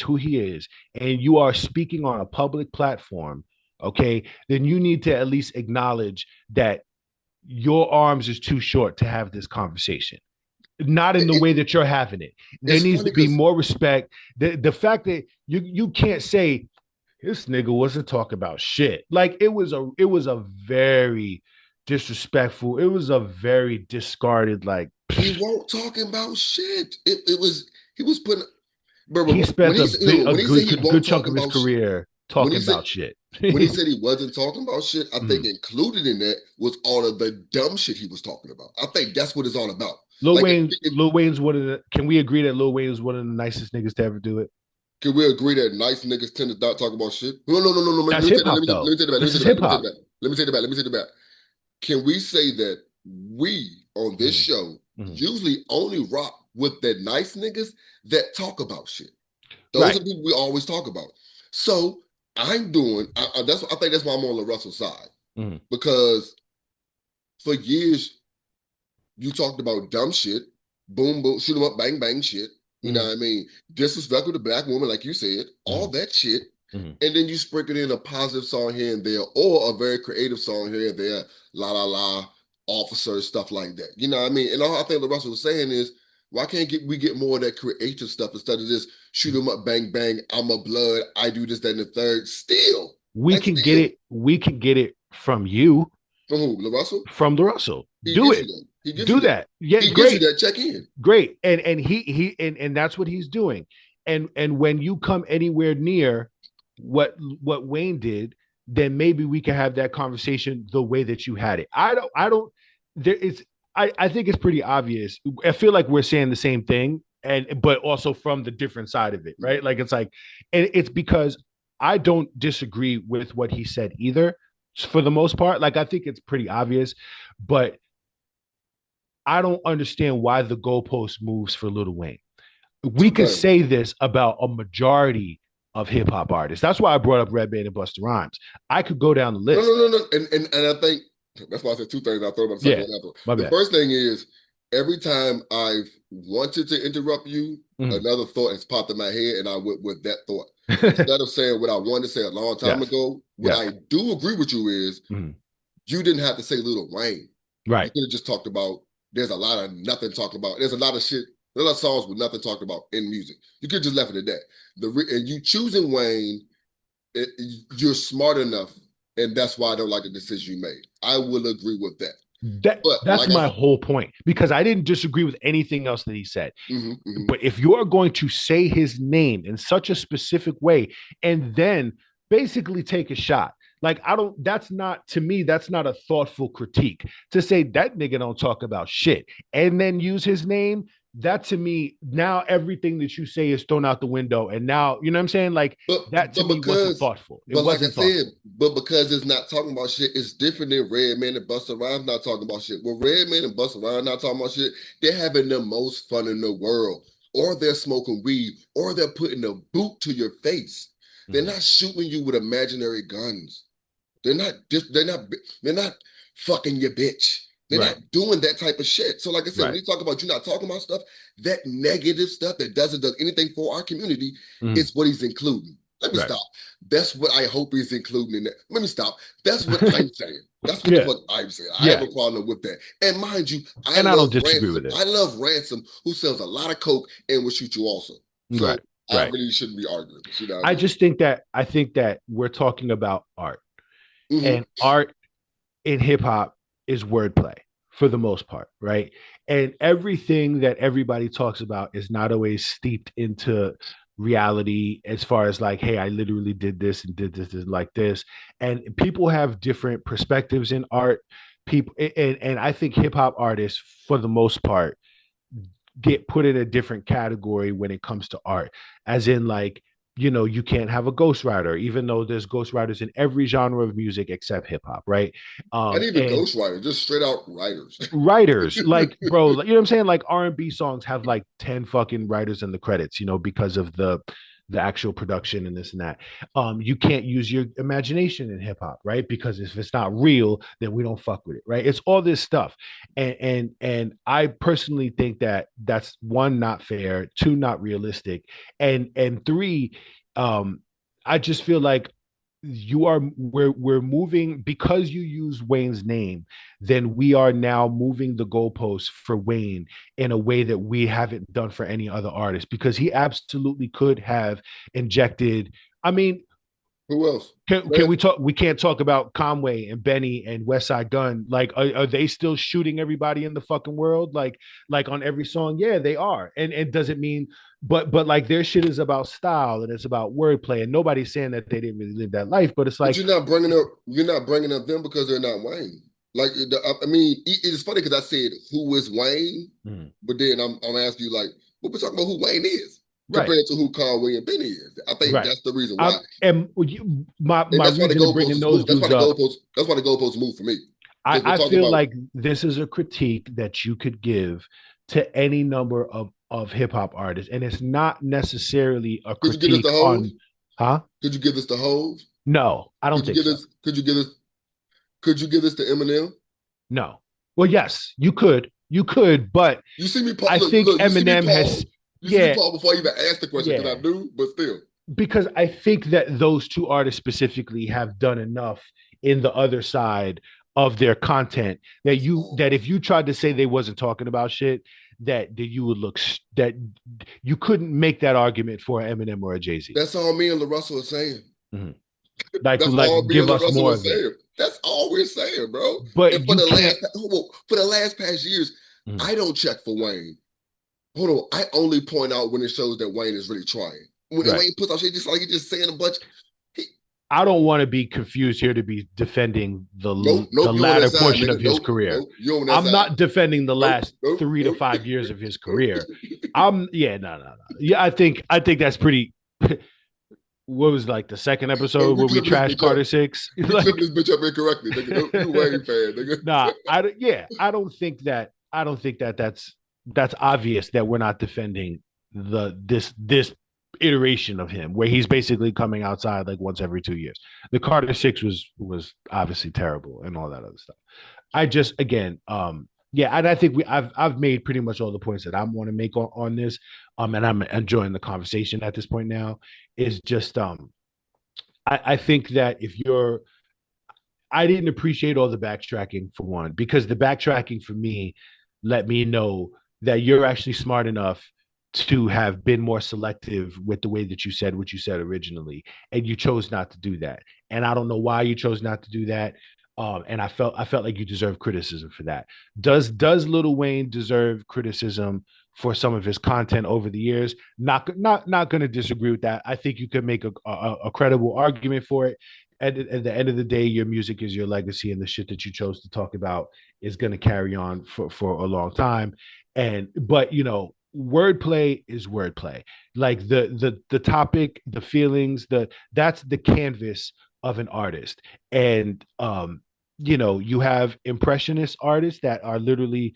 S4: who he is, and you are speaking on a public platform, okay, then you need to at least acknowledge that your arms is too short to have this conversation. Not in the way that you're having it. There needs to be more respect. The fact that you can't say this nigga wasn't talking about shit. Like it was a very disrespectful. It was a very discarded. Like
S3: he won't talking about shit. He was putting.
S4: He spent a good chunk of his career talking about shit.
S3: When he said he wasn't talking about shit, I think included in that was all of the dumb shit he was talking about. I think that's what it's all about.
S4: Lil Wayne's one of the. Can we agree that Lil Wayne is one of the nicest niggas to ever do it?
S3: Can we agree that nice niggas tend to not talk about shit? No.
S4: That's hip hop, though. This is hip hop.
S3: Let me take it back. Can we say that we on this show usually only rock with the nice niggas that talk about shit? Those are the people we always talk about. So I'm doing. I think that's why I'm on LaRussell's side because for years. You talked about dumb shit, boom, boom, shoot 'em up, bang, bang shit. You know what I mean? Disrespect with a black woman, like you said, all that shit. And then you sprinkle in a positive song here and there, or a very creative song here and there, la, la, la, officers, stuff like that. You know what I mean? And all I think LaRussell was saying is, why can't we get more of that creative stuff instead of this shoot 'em up, bang, bang, I'm a blood, I do this, that, and the third. Still.
S4: We can get it from you.
S3: From who? LaRussell?
S4: From LaRussell. Do it. Do that. Yeah,
S3: he
S4: great.
S3: Gives you that check in.
S4: Great. And that's what he's doing. And when you come anywhere near what Wayne did, then maybe we can have that conversation the way that you had it. I think it's pretty obvious. I feel like we're saying the same thing, but also from the different side of it, right? Like and it's because I don't disagree with what he said either. For the most part, like I think it's pretty obvious, but I don't understand why the goalpost moves for Lil Wayne. We could say this about a majority of hip hop artists. That's why I brought up Redman and Busta Rhymes. I could go down the list.
S3: No. And I think that's why I said two things. I thought about the second. The first thing is every time I've wanted to interrupt you, another thought has popped in my head, and I went with that thought. Instead of saying what I wanted to say a long time ago, what I do agree with you is you didn't have to say Lil Wayne.
S4: Right.
S3: You could have just talked about, there's a lot of nothing talked about. There's a lot of shit, there are a lot of songs with nothing talked about in music. You could just left it at that. And you choosing Wayne, you're smart enough, and that's why I don't like the decision you made. I will agree with that.
S4: That's my whole point, because I didn't disagree with anything else that he said. But if you are going to say his name in such a specific way and then basically take a shot, like that's not a thoughtful critique to say that nigga don't talk about shit and then use his name. that to me, now everything that you say is thrown out the window. And now, you know what I'm saying? Like that to me wasn't thoughtful. It
S3: But like I
S4: wasn't
S3: said,
S4: thoughtful.
S3: but because it's not talking about shit, it's different than Redman and Busta Rhymes not talking about shit. When Redman and Busta Rhymes not talking about shit, they're having the most fun in the world. Or they're smoking weed, or they're putting a boot to your face. They're not shooting you with imaginary guns. They're not fucking your bitch. They're not doing that type of shit. So, like I said, when you talk about you not talking about stuff, that negative stuff that doesn't do anything for our community is what he's including. Let me stop. That's what I hope he's including in that. Let me stop. That's what I'm saying. That's what the fuck I'm saying. I have a problem with that. And mind you, I don't disagree with it. I love Ransom, who sells a lot of coke and will shoot you also. So I really shouldn't be arguing. You know
S4: I think that we're talking about art. And art in hip hop is wordplay for the most part, right? And everything that everybody talks about is not always steeped into reality as far as like, hey, I literally did this and did this and like this. And people have different perspectives in art. People and I think hip hop artists, for the most part, get put in a different category when it comes to art, as in like, you know, you can't have a ghostwriter, even though there's ghostwriters in every genre of music except hip hop, right?
S3: Not even ghostwriters, just straight out writers.
S4: Writers, like, bro, you know what I'm saying? Like R&B songs have like 10 fucking writers in the credits, you know, because of the actual production and this and that. You can't use your imagination in hip hop, right? Because if it's not real, then we don't fuck with it, right? It's all this stuff, and I personally think that that's one, not fair, two, not realistic, and three, I just feel like we're moving, because you use Wayne's name, then we are now moving the goalposts for Wayne in a way that we haven't done for any other artist, because he absolutely could have injected. I mean,
S3: who else?
S4: Can we talk? We can't talk about Conway and Benny and West Side Gun. Like, are they still shooting everybody in the fucking world? Like on every song? Yeah, they are. And it doesn't mean, but like their shit is about style and it's about wordplay. And nobody's saying that they didn't really live that life. But it's like,
S3: but you're not bringing up them because they're not Wayne. Like, I mean, it's funny because I said who is Wayne, but then I'm asking you like, well, we're talking about who Wayne is. Compared to who Conway and Benny is. I think that's the reason why.
S4: And my reason to bringing those dudes up.
S3: That's why the goalposts move for me.
S4: I feel like this is a critique that you could give to any number of hip hop artists, and it's not necessarily a critique on. Huh?
S3: Could you give this to Hove?
S4: No, I don't think so.
S3: Could you give this to Eminem?
S4: No. Well, yes, you could, but
S3: you see me.
S4: I think Eminem has.
S3: Before I even ask the question, because I do, but still.
S4: Because I think that those two artists specifically have done enough in the other side of their content that if you tried to say they wasn't talking about shit, that you would look, that you couldn't make that argument for an Eminem or a Jay-Z.
S3: That's all me and LaRussell are saying.
S4: Mm-hmm. Like give us more of it.
S3: That's all we're saying, bro.
S4: But
S3: for the last past years, I don't check for Wayne. Hold on, I only point out when it shows that Wayne is really trying. When Wayne puts out shit, just like he's just saying a bunch.
S4: I don't want to be confused here to be defending the latter portion of his career. I'm not defending the last 3 to 5 years of his career. No. Yeah, I think that's pretty. What was like the second episode where we trashed Carter 6?
S3: Like, this bitch up incorrectly. You Wayne fan, nigga.
S4: Nah, I don't think that's obvious that we're not defending this iteration of him where he's basically coming outside like once every 2 years. The Carter 6 was obviously terrible and all that other stuff. I just, again, and I think I've made pretty much all the points that I want to make on this. And I'm enjoying the conversation at this point now. Is just I think that I didn't appreciate all the backtracking, for one, because the backtracking for me let me know that you're actually smart enough to have been more selective with the way that you said what you said originally, and you chose not to do that. And I don't know why you chose not to do that. And I felt like you deserve criticism for that. Does Lil Wayne deserve criticism for some of his content over the years? Not going to disagree with that. I think you could make a credible argument for it. At the end of the day, your music is your legacy, and the shit that you chose to talk about is going to carry on for a long time. But you know, wordplay is wordplay. Like the topic, the feelings, that's the canvas of an artist. And you have impressionist artists that are literally,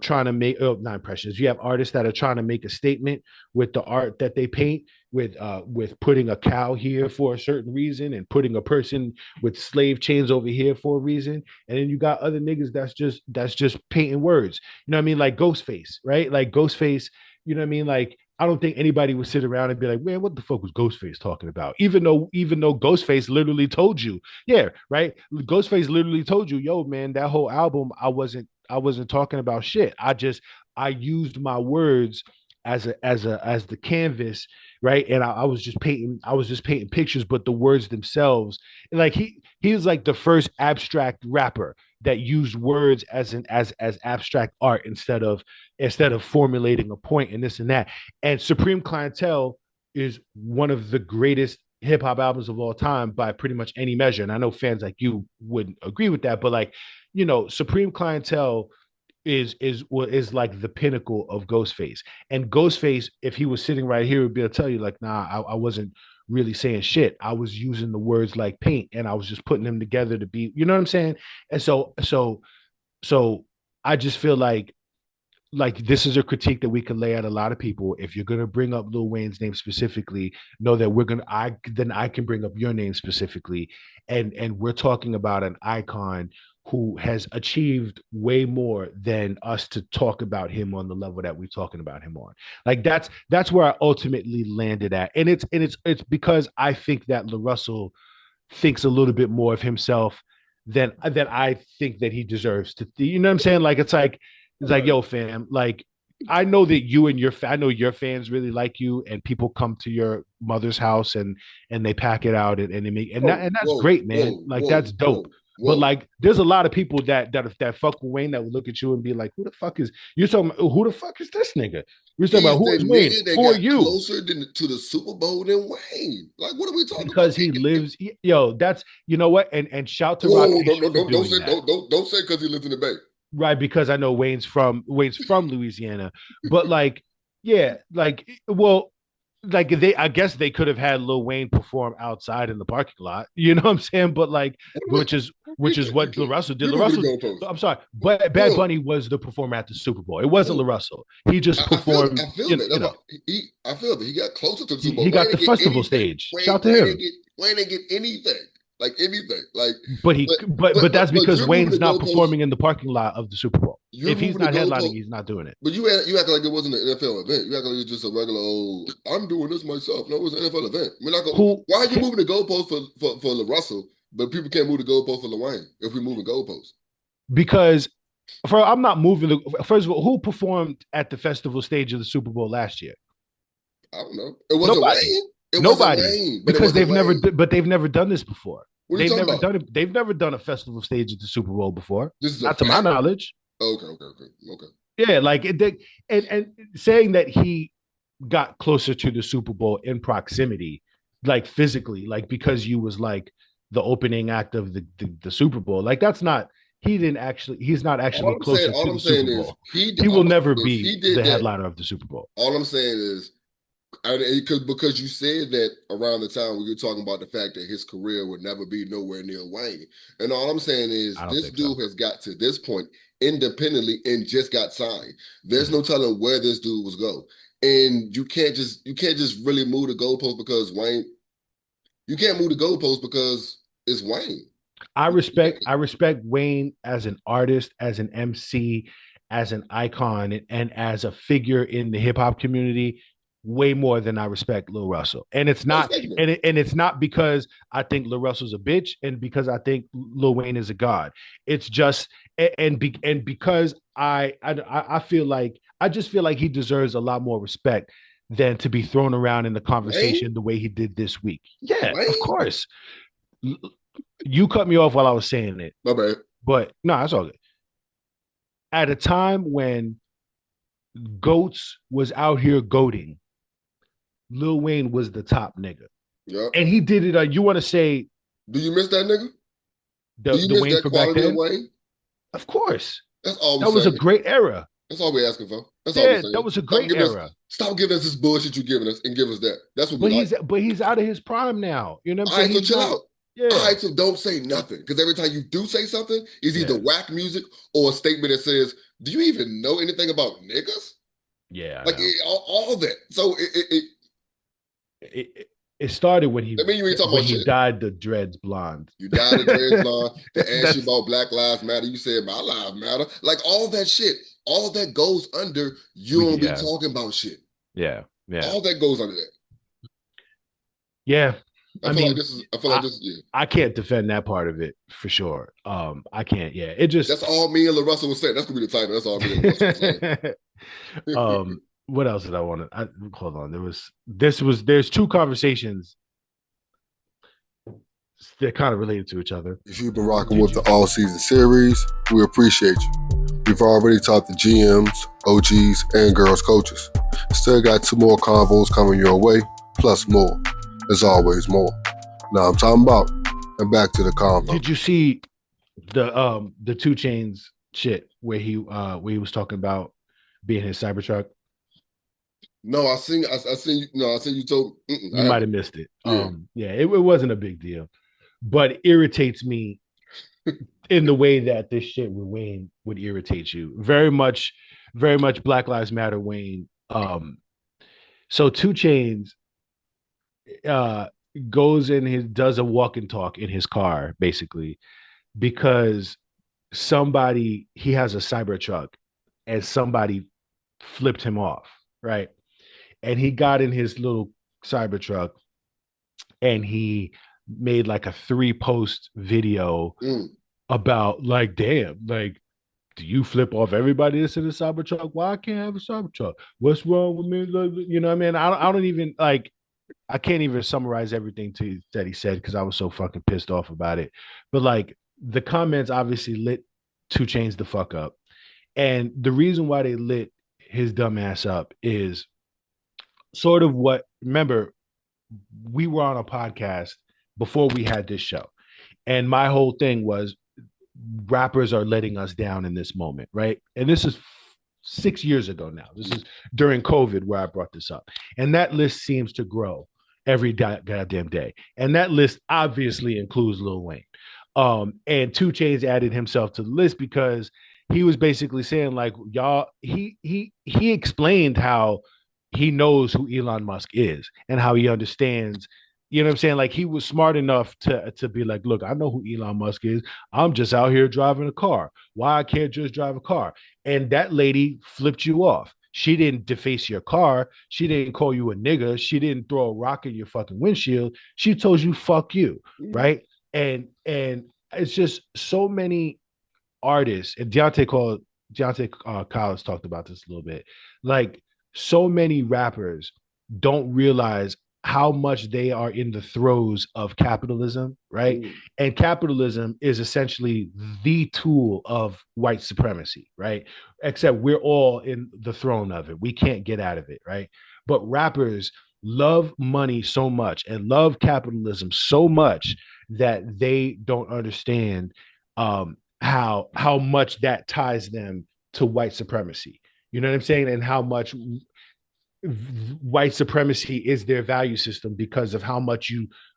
S4: trying to make, not impressionists. You have artists that are trying to make a statement with the art that they paint, with putting a cow here for a certain reason and putting a person with slave chains over here for a reason. And then you got other niggas that's just painting words. You know what I mean? Like Ghostface, right? Like Ghostface, you know what I mean? Like I don't think anybody would sit around and be like, man, what the fuck was Ghostface talking about? Even though Ghostface literally told you, yeah, right. Ghostface literally told you, yo, man, that whole album, I wasn't talking about shit. I used my words as the canvas, right? And I was just painting pictures, but the words themselves, like he was like the first abstract rapper that used words as abstract art instead of formulating a point and this and that. And Supreme Clientele is one of the greatest hip hop albums of all time by pretty much any measure. And I know fans like you wouldn't agree with that, but like, Supreme Clientele is like the pinnacle of Ghostface. And Ghostface, if he was sitting right here, would be able to tell you, like, nah, I wasn't really saying shit. I was using the words like paint, and I was just putting them together to be, you know what I'm saying? And so I just feel like this is a critique that we can lay at a lot of people. If you're gonna bring up Lil Wayne's name specifically, know that I can bring up your name specifically, and we're talking about an icon who has achieved way more than us to talk about him on the level that we're talking about him on. Like that's where I ultimately landed at, and it's because I think that LaRussell thinks a little bit more of himself than I think that he deserves to. You know what I'm saying? Like it's like, yo, fam, like I know that you and I know your fans really like you, and people come to your mother's house and they pack it out and they make and that's great, man. That's dope. But like, there's a lot of people that fuck with Wayne that would look at you and be like, "Who the fuck is you talking about? Who the fuck is this nigga? You're talking about who is Wayne? Who are you?"
S3: Closer to the Super Bowl than Wayne. Like, what are we talking
S4: because
S3: about?
S4: Because he lives, yo. That's what. And shout to
S3: Rock. Don't say because he lives in the Bay.
S4: Right, because I know Wayne's from Louisiana, but like, yeah, like, well, like I guess they could have had Lil Wayne perform outside in the parking lot, you know what I'm saying? But like, which is what LaRussell did. I'm sorry, but Bad Bunny was the performer at the Super Bowl. It wasn't LaRussell. He just performed. I feel
S3: that he got closer to the Super Bowl.
S4: He got the festival stage. Shout to him.
S3: Wayne didn't get anything. Like anything, like
S4: but that's because Wayne's not performing in the parking lot of the Super Bowl. If he's not headlining, he's not doing it.
S3: But you act like it wasn't an NFL event. You act like it was just a regular old. I'm doing this myself. No, it was an NFL event. We're not going. Why are you moving the goalpost for LaRussell, but people can't move the goalpost for Lil Wayne if we move the goalpost?
S4: Because I'm not moving first of all, who performed at the festival stage of the Super Bowl last year?
S3: I don't know. It wasn't Wayne.
S4: Nobody, because they've never done this before. They've never done it. They've never done a festival stage at the Super Bowl before. Not to my knowledge.
S3: Okay.
S4: Yeah, like and saying that he got closer to the Super Bowl in proximity, like physically, like because you was like the opening act of the Super Bowl. Like that's not. He's not actually closer to the Super Bowl. He will never be the headliner of the Super Bowl.
S3: All I'm saying is. Because you said that around the time we were talking about the fact that his career would never be nowhere near Wayne. And all I'm saying is this dude has got to this point independently and just got signed. There's no telling where this dude was go. And you can't just really move the goalpost because Wayne. You can't move the goalpost because it's Wayne.
S4: I respect Wayne as an artist, as an MC, as an icon, and as a figure in the hip hop community. Way more than I respect LaRussell. And it's not it's not because I think LaRussell's a bitch and because I think Lil Wayne is a god. It's just because I just feel like he deserves a lot more respect than to be thrown around in the conversation the way he did this week. Yeah, of course. You cut me off while I was saying it.
S3: My bad.
S4: But no, that's all good. At a time when Goats was out here goating, Lil Wayne was the top nigga.
S3: Yeah.
S4: And he did it. You want to say.
S3: Do you miss that nigga?
S4: The Wayne from back then?
S3: Wayne?
S4: Of course.
S3: That's all
S4: that was a great era.
S3: That's all we're asking for. That's all we're
S4: Yeah,
S3: saying.
S4: that was a great era.
S3: Stop giving us this bullshit you're giving us and give us that. That's what we like.
S4: But he's out of his prime now. You know what I'm
S3: All
S4: saying?
S3: right, so
S4: He's
S3: chill
S4: not.
S3: out.
S4: Yeah.
S3: All right, so don't say nothing. Because every time you do say something, it's either whack music or a statement that says, do you even know anything about niggas?
S4: Yeah.
S3: Like all that. So
S4: it started when he
S3: dyed
S4: the dreads blonde.
S3: You dyed the dreads blonde. They asked you about Black Lives Matter. You said my lives matter. Like all that shit. All that goes under you don't be talking about shit.
S4: Yeah. Yeah.
S3: All that goes under that.
S4: Yeah.
S3: I feel like this. Yeah.
S4: I can't defend that part of it for sure. I can't. Yeah. It just
S3: that's all me and LaRussell was saying. That's gonna be the title. That's all me and LaRussell was saying.
S4: What else did I want to hold on? There's two conversations they're kind of related to each other.
S6: If you've been rocking with the all-season series, we appreciate you. We've already taught the GMs, OGs, and girls coaches. Still got 2 more combos coming your way, plus more. There's always more. Now I'm talking about, and back to the combo.
S4: Did you see the 2 Chains shit where he was talking about being his Cybertruck?
S3: No, I seen you told.
S4: You might have missed it. Yeah. It wasn't a big deal, but it irritates me in the way that this shit with Wayne would irritate you. Very much Black Lives Matter, Wayne. So 2 Chains goes does a walk and talk in his car, basically, because he has a Cybertruck and somebody flipped him off, right? And he got in his little Cybertruck and he made like a 3-post video about like, damn, like, do you flip off everybody that's in a Cybertruck? Why I can't have a Cybertruck? What's wrong with me? You know what I mean? I don't even like, I can't even summarize everything that he said because I was so fucking pissed off about it. But like the comments obviously lit 2 Chains the fuck up. And the reason why they lit his dumb ass up is sort of remember, we were on a podcast before we had this show. And my whole thing was rappers are letting us down in this moment, right? And this is 6 years ago now. This is during COVID where I brought this up. And that list seems to grow every goddamn day. And that list obviously includes Lil Wayne. And 2 Chainz added himself to the list because he was basically saying like, y'all, he explained how he knows who Elon Musk is and how he understands, you know what I'm saying? Like he was smart enough to be like, look, I know who Elon Musk is. I'm just out here driving a car. Why I can't just drive a car? And that lady flipped you off. She didn't deface your car. She didn't call you a nigga. She didn't throw a rock in your fucking windshield. She told you, fuck you. Right. And it's just so many artists, and Deontay Collins talked about this a little bit. Like so many rappers don't realize how much they are in the throes of capitalism, right? And capitalism is essentially the tool of white supremacy, right? Except we're all in the throne of it. We can't get out of it, right? But rappers love money so much and love capitalism so much that they don't understand how much that ties them to white supremacy. You know what I'm saying? And how much white supremacy is their value system because of how much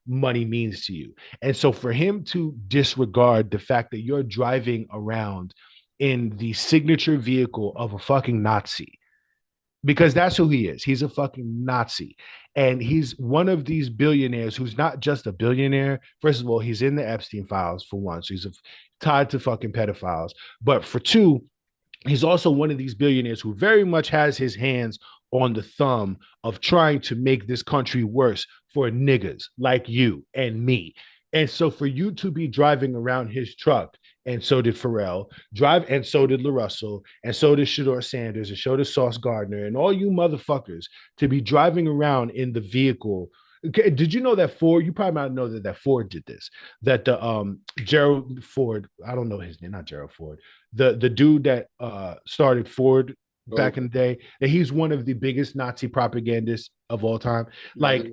S4: money means to you. And so for him to disregard the fact that you're driving around in the signature vehicle of a fucking Nazi, because that's who he is. He's a fucking Nazi. And he's one of these billionaires who's not just a billionaire. First of all, he's in the Epstein files for one. So he's tied to fucking pedophiles. But for two, he's also one of these billionaires who very much has his hands on the thumb of trying to make this country worse for niggas like you and me. And so for you to be driving around his truck, and so did Pharrell, and so did LaRussell, and so did Shador Sanders, and so did Sauce Gardner, and all you motherfuckers to be driving around in the vehicle. Okay, did you know that Ford, you probably might know that Ford did this, that the Gerald Ford, I don't know his name, not Gerald Ford, the dude that started Ford back in the day, that he's one of the biggest Nazi propagandists of all time. Like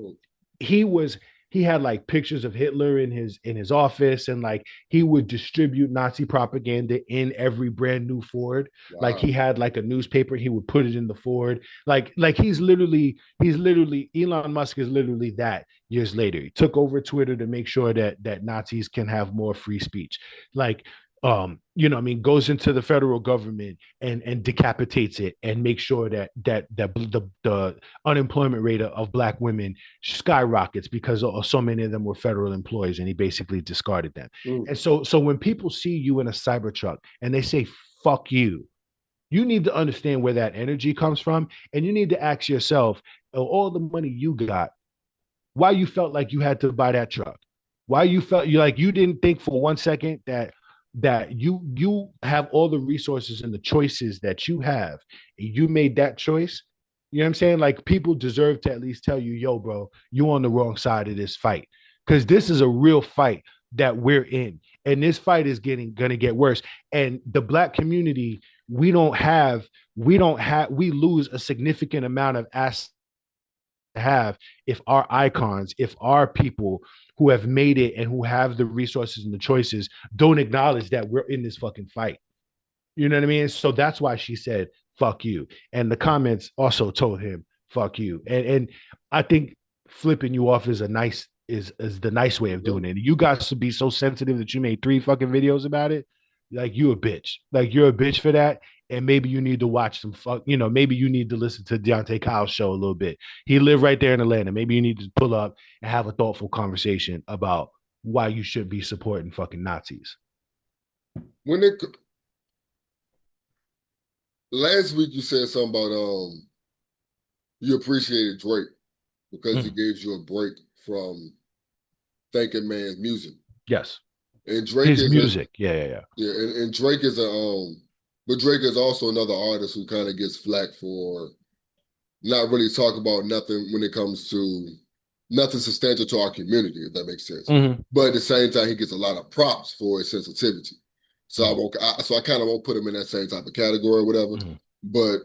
S4: he was he had like pictures of Hitler in his office, and like he would distribute Nazi propaganda in every brand new Ford.
S3: Wow.
S4: Like he had like a newspaper, he would put it in the Ford. Like he's literally Elon Musk is literally that years later. He took over Twitter to make sure that Nazis can have more free speech. Like goes into the federal government and decapitates it and makes sure that the unemployment rate of black women skyrockets because so many of them were federal employees, and he basically discarded them. And so when people see you in a Cybertruck and they say fuck you need to understand where that energy comes from, and you need to ask yourself, all the money you got, why you felt like you had to buy that truck, why you felt you didn't think for 1 second that you have all the resources and the choices that you have, and you made that choice. You know what I'm saying? Like, people deserve to at least tell you, yo, bro, you on the wrong side of this fight, because this is a real fight that we're in, and this fight is gonna get worse. And the black community, we lose a significant amount of assets to have if our icons, if our people who have made it and who have the resources and the choices don't acknowledge that we're in this fucking fight. You know what I mean? So that's why she said, fuck you. And the comments also told him, fuck you. And I think flipping you off is the nice way of doing it. You got to be so sensitive that you made 3 fucking videos about it. Like, you a bitch. Like, you're a bitch for that. And maybe you need to watch some maybe you need to listen to Deontay Kyle's show a little bit. He lived right there in Atlanta. Maybe you need to pull up and have a thoughtful conversation about why you should be supporting fucking Nazis.
S3: Last week you said something about you appreciated Drake because he gave you a break from thinking man's music.
S4: Yes.
S3: And Drake
S4: his music. Yeah.
S3: Yeah, and Drake is but Drake is also another artist who kind of gets flack for not really talking about nothing when it comes to nothing substantial to our community, if that makes sense. But at the same time, he gets a lot of props for his sensitivity. So I kind of won't put him in that same type of category or whatever. But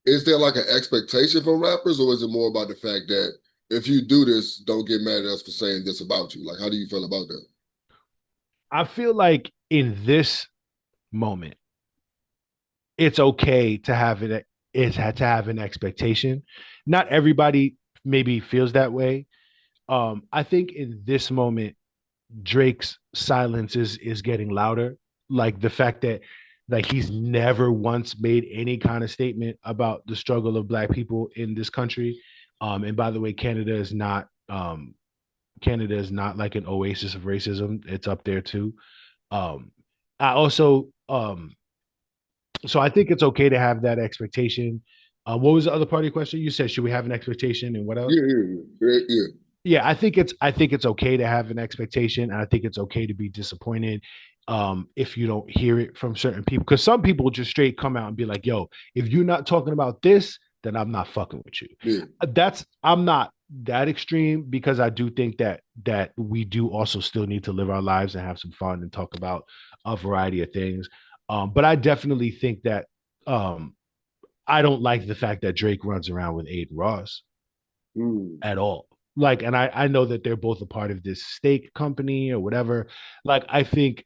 S3: is there like an expectation from rappers, or is it more about the fact that if you do this, don't get mad at us for saying this about you? Like, how do you feel about that?
S4: I feel like in this moment, it's okay to have it. It's had to have an expectation. Not everybody maybe feels that way. I think in this moment, Drake's silence is getting louder. Like, the fact that like he's never once made any kind of statement about the struggle of black people in this country. And by the way, Canada is not like an oasis of racism. It's up there too. I also so I think it's okay to have that expectation. What was the other part of your question? You said, should we have an expectation, and what else? Yeah, I think it's okay to have an expectation, and I think it's okay to be disappointed if you don't hear it from certain people, because some people just straight come out and be like, yo, if you're not talking about this, then I'm not fucking with you. I'm not that extreme, because I do think that we do also still need to live our lives and have some fun and talk about a variety of things. But I definitely think that I don't like the fact that Drake runs around with Aiden Ross at all. Like, and I know that they're both a part of this steak company or whatever. Like, I think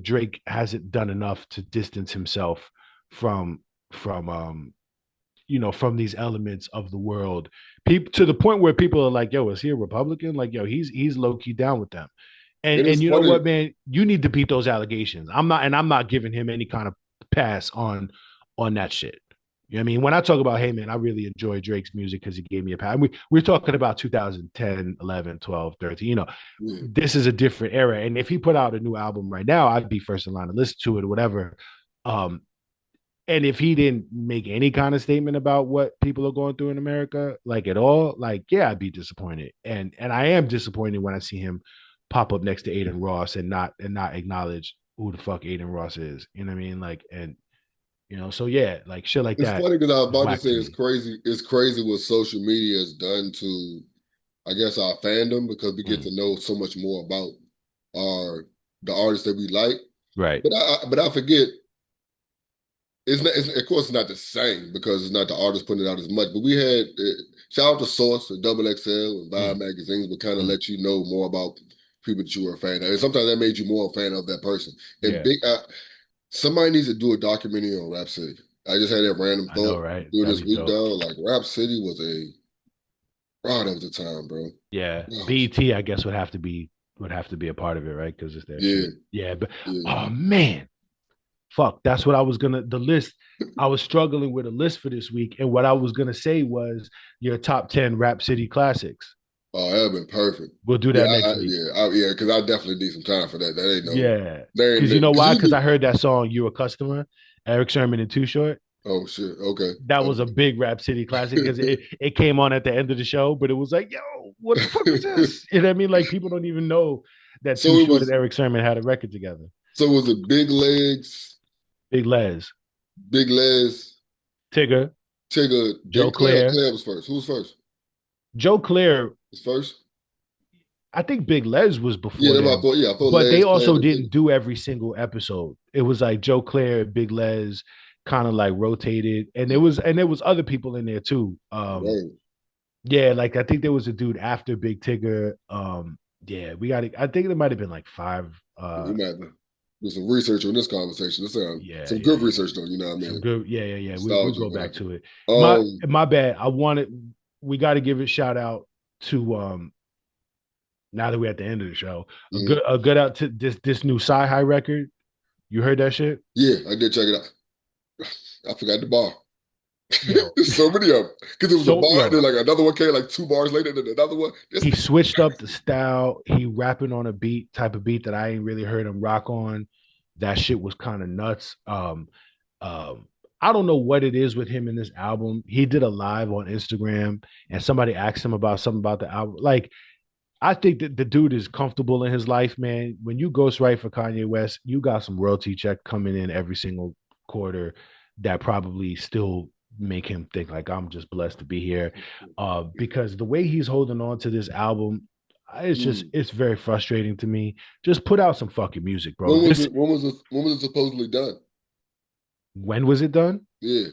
S4: Drake hasn't done enough to distance himself from these elements of the world. People, to the point where people are like, yo, is he a Republican? Like, yo, he's low key down with them. And you know what, man, you need to beat those allegations. I'm not giving him any kind of pass on that shit. You know what I mean? When I talk about, hey, man, I really enjoy Drake's music because he gave me a pass. We're talking about 2010, 11, 12, 13. This is a different era. And if he put out a new album right now, I'd be first in line to listen to it or whatever. And if he didn't make any kind of statement about what people are going through in America, like at all, like, yeah, I'd be disappointed. And I am disappointed when I see him pop up next to Aiden Ross and not acknowledge who the fuck Aiden Ross is. You know what I mean? Like, and so yeah, like shit like that.
S3: It's funny because I was about to say it's crazy. It's crazy what social media has done to, I guess, our fandom, because we get to know so much more about the artists that we like.
S4: Right.
S3: But I forget, Of course, it's not the same because it's not the artist putting it out as much. But we had shout out to Source and Double XL and Vibe magazines, but kind of let you know more about people that you were a fan of, and sometimes that made you more a fan of that person. And somebody needs to do a documentary on Rap City. I just had that random thought
S4: right?
S3: through this week, though. Like Rap City was a ride of the time, bro.
S4: Yeah, BET, I guess would have to be a part of it, right? Because it's their shit. Yeah, but oh man, fuck, that's what I was gonna. The list, I was struggling with a list for this week, and what I was gonna say was your top 10 Rap City classics.
S3: Oh, that'd been perfect.
S4: We'll do that next week.
S3: Because I definitely need some time for that. That ain't no.
S4: Yeah, because you know why? Because I heard that song "You a Customer," Eric Sermon and Too Short.
S3: Oh shit! Okay,
S4: that was a big Rap City classic because it came on at the end of the show, but it was like, yo, what the fuck is this? You know what I mean? Like people don't even know that Too Short and Eric Sermon had a record together.
S3: So was it Big Legs,
S4: Big Les,
S3: Tigger,
S4: Joe Claire.
S3: Claire was first. Who was first?
S4: Joe Claire
S3: was first.
S4: I think Big Les was before.
S3: Yeah, I thought
S4: but they also didn't do every single episode. It was like Joe Claire, Big Les, kind of like rotated, and there was other people in there too. Yeah, like I think there was a dude after Big Tigger. Yeah, I think there might have been like 5.
S3: We might do some research on this conversation. Some good research though. You know what I mean?
S4: Some good, yeah. We'll go back to it. My bad. We got to give a shout out to now that we're at the end of the show, a good out to this new Cyhi record. You heard that shit?
S3: Yeah, I did check it out. I forgot the bar. There's so many of them. Because it was a bar, and then like another one came like 2 bars later, then another one.
S4: He switched up the style. He rapping on a type of beat that I ain't really heard him rock on. That shit was kind of nuts. I don't know what it is with him in this album. He did a live on Instagram, and somebody asked him about something about the album. Like, I think that the dude is comfortable in his life, man. When you ghostwrite for Kanye West, you got some royalty check coming in every single quarter that probably still make him think like I'm just blessed to be here. Because the way he's holding on to this album, it's very frustrating to me. Just put out some fucking music, bro.
S3: When was it supposedly done?
S4: When was it done?
S3: Yeah.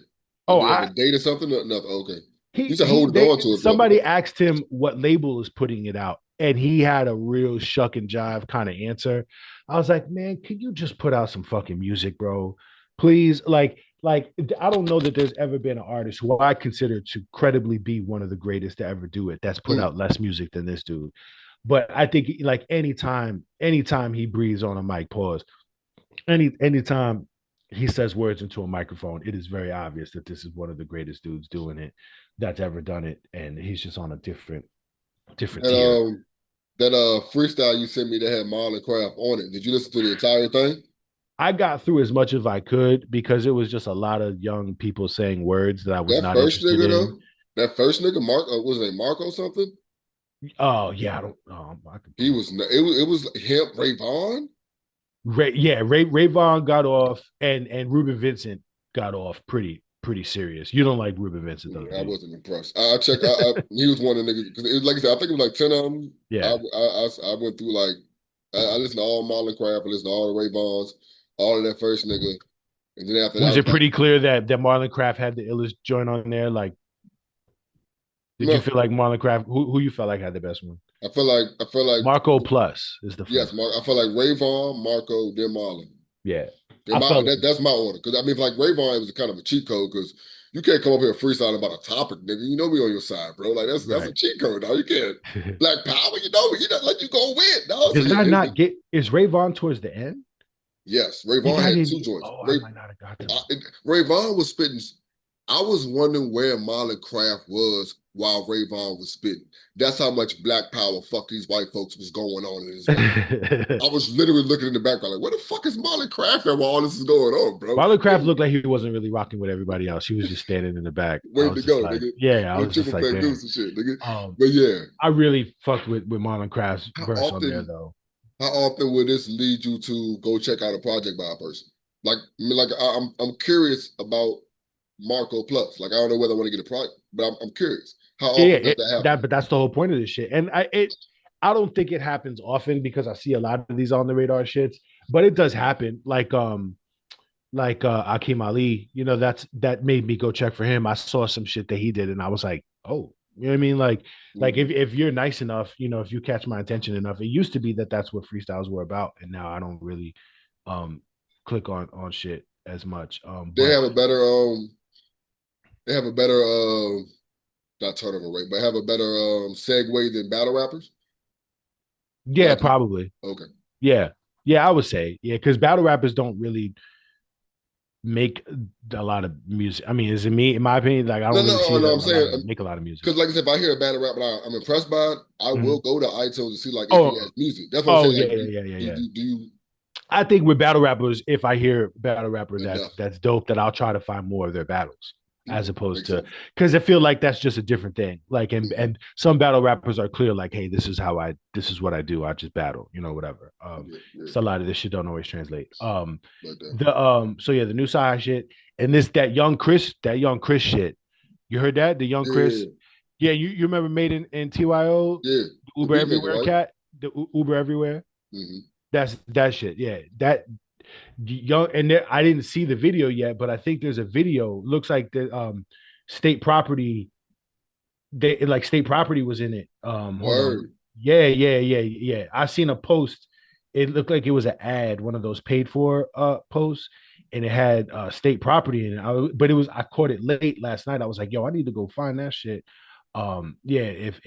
S4: A
S3: date or something? No, okay. He's holding on to it.
S4: Somebody asked him what label is putting it out, and he had a real shuck and jive kind of answer. I was like, man, could you just put out some fucking music, bro? Please, like I don't know that there's ever been an artist who I consider to credibly be one of the greatest to ever do it that's put out less music than this dude. But I think like anytime he breathes on a mic, pause. Anytime he says words into a microphone, it is very obvious that this is one of the greatest dudes doing it that's ever done it, and he's just on a different tier.
S3: That freestyle you sent me that had Marlon Craft on it. Did you listen to the entire thing?
S4: I got through as much as I could because it was just a lot of young people saying words that I was not interested in. Though,
S3: that first nigga, was it Marco something?
S4: Oh yeah, I don't know.
S3: He was. It was him, Ray Vaughn.
S4: Ray Vaughn got off, and Ruben Vincent got off pretty serious. You don't like Ruben Vincent, though?
S3: I wasn't impressed. I checked. He was one of the niggas because like I said, I think it was like 10 of them.
S4: Yeah,
S3: I went through like I listened to all Marlon Craft, I listened to all the Ray Vaughns. All of that first nigga, and then after
S4: was it pretty clear that Marlon Craft had the illest joint on there? Like, did you feel like Marlon Craft? Who you felt like had the best one?
S3: I feel like
S4: Marco plus is the first.
S3: Yes. I feel like Ray Vaughn, Marco, then Marlon.
S4: Yeah,
S3: that's my order because I mean, like Ray Vaughn, it was kind of a cheat code because you can't come up here freestyling about a topic, nigga. You know me on your side, bro. Like that's a cheat code, dog. You can't Black Power. You know me. You not let you go win, dog.
S4: Did I not get? Is Ray Vaughn towards the end?
S3: Yes, Ray Vaughn had 2 joints.
S4: I might not have got them.
S3: Ray Vaughn was spitting. I was wondering where Marlon Craft was while Ray Vaughn was spitting. That's how much Black Power, fuck these white folks, was going on in his life. I was literally looking in the background like, where the fuck is Marlon Craft at while all this is going on, bro?
S4: Marlon Craft looked like he wasn't really rocking with everybody else. He was just standing in the back.
S3: Waiting to go,
S4: like,
S3: nigga.
S4: Yeah, I was just like,
S3: shit, nigga. But yeah.
S4: I really fucked with Marlon Craft's verse on there, though.
S3: How often would this lead you to go check out a project by a person? Like I'm curious about Marco Plus. Like I don't know whether I want to get a project, but I'm curious. How often does that happen?
S4: But that's the whole point of this shit. And I don't think it happens often because I see a lot of these on the radar shits, but it does happen. Like like Akeem Ali, that made me go check for him. I saw some shit that he did, and I was like, oh, you know what I mean? Like if you're nice enough, if you catch my attention enough, it used to be that's what freestyles were about, and now I don't really click on shit as much.
S3: They
S4: But
S3: have a better they have a better not turnover rate, but have a better segue than battle rappers.
S4: yeah,
S3: Like,
S4: probably.
S3: okay.
S4: Yeah. Yeah, I would say. Yeah, because battle rappers don't really make a lot of music. I mean, is it me? In my opinion, like I don't really see
S3: No.
S4: them
S3: I'm
S4: a lot
S3: saying
S4: of make a lot of music.
S3: because, like I said, if I hear a battle rap and I'm impressed by it, I
S4: Mhm.
S3: will go to iTunes to see like if he
S4: Oh,
S3: has music. That's what I'm
S4: oh
S3: saying.
S4: yeah,
S3: Like,
S4: yeah.
S3: do you
S4: I think with battle rappers, if I hear battle rapper
S3: enough?
S4: that's dope, that I'll try to find more of their battles
S3: Okay,
S4: as opposed
S3: makes
S4: to
S3: sense.
S4: because I feel like that's just a different thing. Like
S3: Mhm.
S4: and some battle rappers are clear, like, hey, this is what I do. I just battle, whatever.
S3: Yeah,
S4: So a lot of this shit don't always translate.
S3: like that.
S4: So yeah, the new Cyhi shit and that young Chris shit. You heard that? The young Chris.
S3: Yeah,
S4: Yeah, you remember Made in TYO,
S3: yeah. The
S4: Uber
S3: beat maker,
S4: Everywhere
S3: right?
S4: cat, Uber Everywhere.
S3: Mm-hmm.
S4: That's that shit. Yeah, that young and there, I didn't see the video yet, but I think there's a video. Looks like the state property. State property was in it. Hold on.
S3: Word.
S4: Yeah. I seen a post. It looked like it was an ad, one of those paid for posts, and it had state property in it. But I caught it late last night. I was like, yo, I need to go find that shit. Yeah, if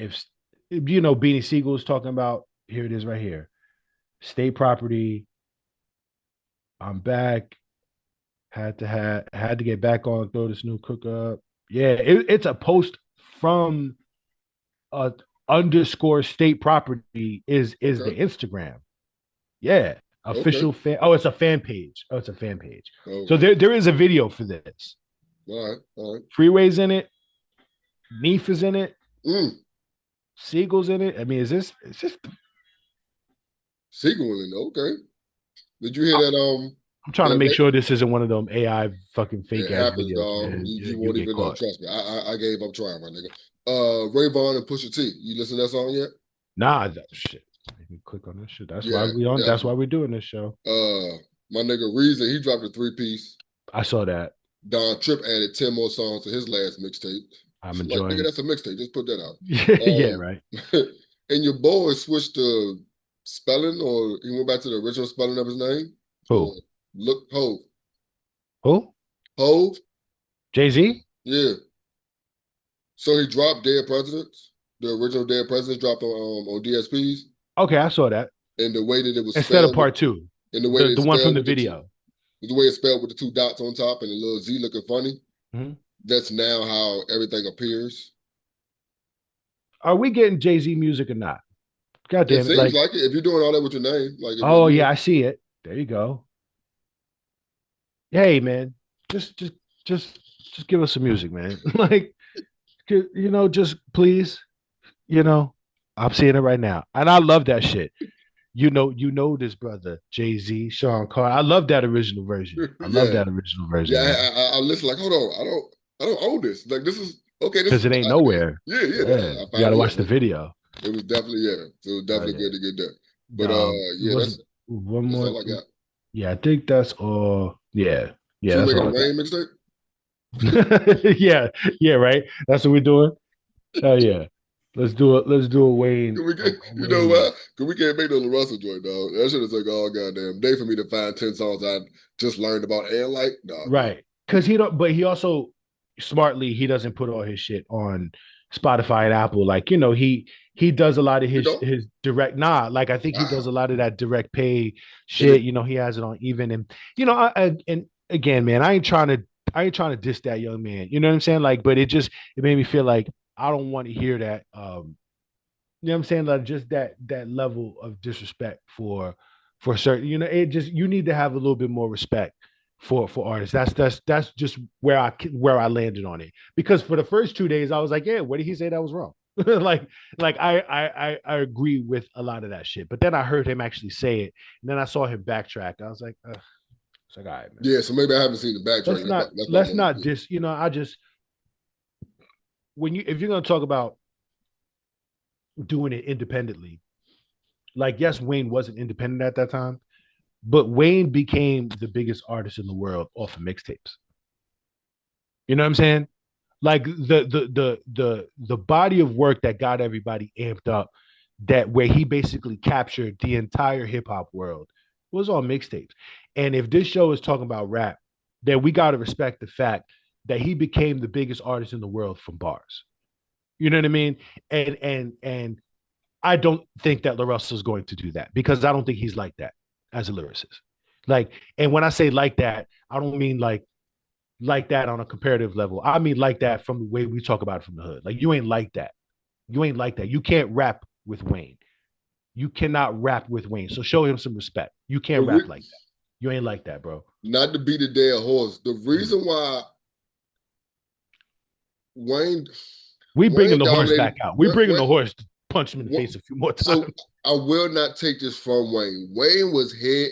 S4: Beanie Siegel is talking about, here it is right here. State property. I'm back. Had to get back on, throw this new cook up. Yeah, it's a post from underscore state property is the
S3: Okay.
S4: Instagram. Yeah.
S3: Okay.
S4: Official fan. Oh, it's a fan page. Oh, it's a fan page. So
S3: Okay.
S4: there is a video for this.
S3: All right. All right.
S4: Freeway's in it. Neef is in it.
S3: Mm.
S4: Siegel's in it. I mean, is this
S3: Sequeling. Okay. Did you hear that?
S4: I'm trying to
S3: That
S4: make sure this isn't one of them AI fucking
S3: it
S4: fake ass
S3: happens,
S4: videos,
S3: dog.
S4: man.
S3: You
S4: You'll
S3: won't
S4: get
S3: even
S4: caught.
S3: trust me. I gave up trying, my nigga. Ray Vaughn and Pusha T. You listen to that song yet?
S4: Nah, shit. Let me click on this shit. That's why
S3: Yeah,
S4: we on. That's
S3: definitely.
S4: why we're doing this show.
S3: My nigga Reason, he dropped a 3-piece.
S4: I saw that.
S3: Don Tripp added 10 more songs to his last mixtape.
S4: I'm
S3: Like, nigga,
S4: enjoying.
S3: that's a mixtape. Just put that out.
S4: Yeah, right.
S3: And your boy switched to spelling, or he went back to the original spelling of his name.
S4: Who?
S3: Look, Hove.
S4: Who?
S3: Hove?
S4: Jay-Z?
S3: Yeah. So he dropped Dead Presidents. The original Dead Presidents dropped on DSPs.
S4: Okay, I saw that.
S3: And the way that it was
S4: Instead of
S3: spelled,
S4: part two.
S3: and the way
S4: The one from the video.
S3: The way it's spelled with the 2 dots on top and the little Z looking funny.
S4: Mm-hmm.
S3: That's now how everything appears.
S4: Are we getting Jay-Z music or not? God damn
S3: It
S4: it.
S3: seems like it. If you're doing all that with your name, like
S4: Oh yeah, I see it. There you go. Hey man, just give us some music, man. Like, just please, I'm seeing it right now. And I love that shit. This brother, Jay-Z, Sean Carr. I love that original version. I love that original version.
S3: Yeah, I listen like, hold on, I don't own this. Like this is okay.
S4: Because it ain't nowhere.
S3: Yeah.
S4: You gotta watch the video.
S3: It was definitely So it was definitely good to get that. But that's
S4: one more.
S3: all I got.
S4: Yeah, I think that's all. Yeah.
S3: So
S4: That's
S3: making
S4: all
S3: a Wayne mixtape?
S4: yeah, right. That's what we're doing. Oh yeah. Let's do it. Let's do a Wayne.
S3: You know what? Because we can't make no LaRussell joint, dog. That should have taken all goddamn day for me to find 10 songs I just learned about and like, dog.
S4: Right. Because he also smartly, he doesn't put all his shit on Spotify and Apple. Like, he does a lot of his direct, like I think he does a lot of that direct pay shit. He has it on even. And, and again, man, I ain't trying to diss that young man. You know what I'm saying? Like, but it made me feel like I don't want to hear that. You know what I'm saying? Like just that level of disrespect for certain, you need to have a little bit more respect for artists. That's just where I landed on it. Because for the first 2 days I was like, yeah, what did he say that was wrong? like I agree with a lot of that shit. But then I heard him actually say it, and then I saw him backtrack. I was like, ugh. It's like, all right, man.
S3: Yeah, so maybe I haven't seen the backtrack.
S4: Let's not I just if you're gonna talk about doing it independently, like yes, Wayne wasn't independent at that time, but Wayne became the biggest artist in the world off of mixtapes. You know what I'm saying? Like the body of work that got everybody amped up, that where he basically captured the entire hip hop world was on mixtapes. And if this show is talking about rap, then we got to respect the fact that he became the biggest artist in the world from bars. You know what I mean? And I don't think that LaRussell is going to do that because I don't think he's like that as a lyricist. Like, and when I say like that, I don't mean like that on a comparative level. I mean like that from the way we talk about it from the hood. Like you ain't like that. You ain't like that. You can't rap with Wayne. You cannot rap with Wayne. So show him some respect. You can't rap like that. You ain't like that, bro.
S3: Not to beat a dead horse. The reason why Wayne,
S4: we bringing the horse back out. We bringing the horse to punch him in the face a few more times.
S3: So I will not take this from Wayne. Wayne was head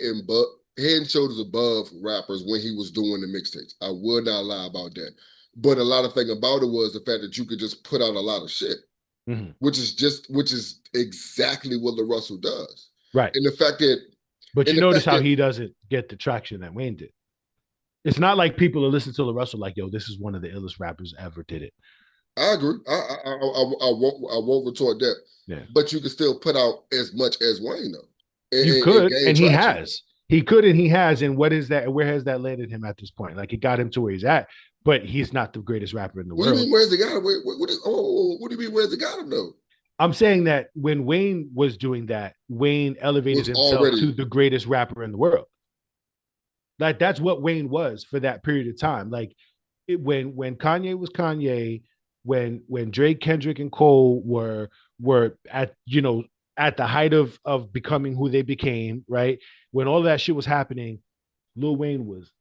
S3: and shoulders above rappers when he was doing the mixtapes. I will not lie about that. But a lot of thing about it was the fact that you could just put out a lot of shit, which is exactly what LaRussell does.
S4: Right.
S3: And the fact that,
S4: but you notice how he doesn't get the traction that Wayne did. It's not like people are listening to LaRussell like, yo, this is one of the illest rappers ever did it.
S3: I agree. I won't retort that.
S4: Yeah.
S3: But you can still put out as much as Wayne though.
S4: You could, and he has. He could and he has. And what is that? Where has that landed him at this point? Like it got him to where he's at, but he's not the greatest rapper in the world.
S3: What do you mean? Where's it got him? What do you mean? Where's it got him though?
S4: I'm saying that when Wayne was doing that, Wayne elevated himself to the greatest rapper in the world. Like that's what Wayne was for that period of time. Like when Kanye was Kanye, when Drake, Kendrick, and Cole were at at the height of becoming who they became, right? When all that shit was happening, Lil Wayne was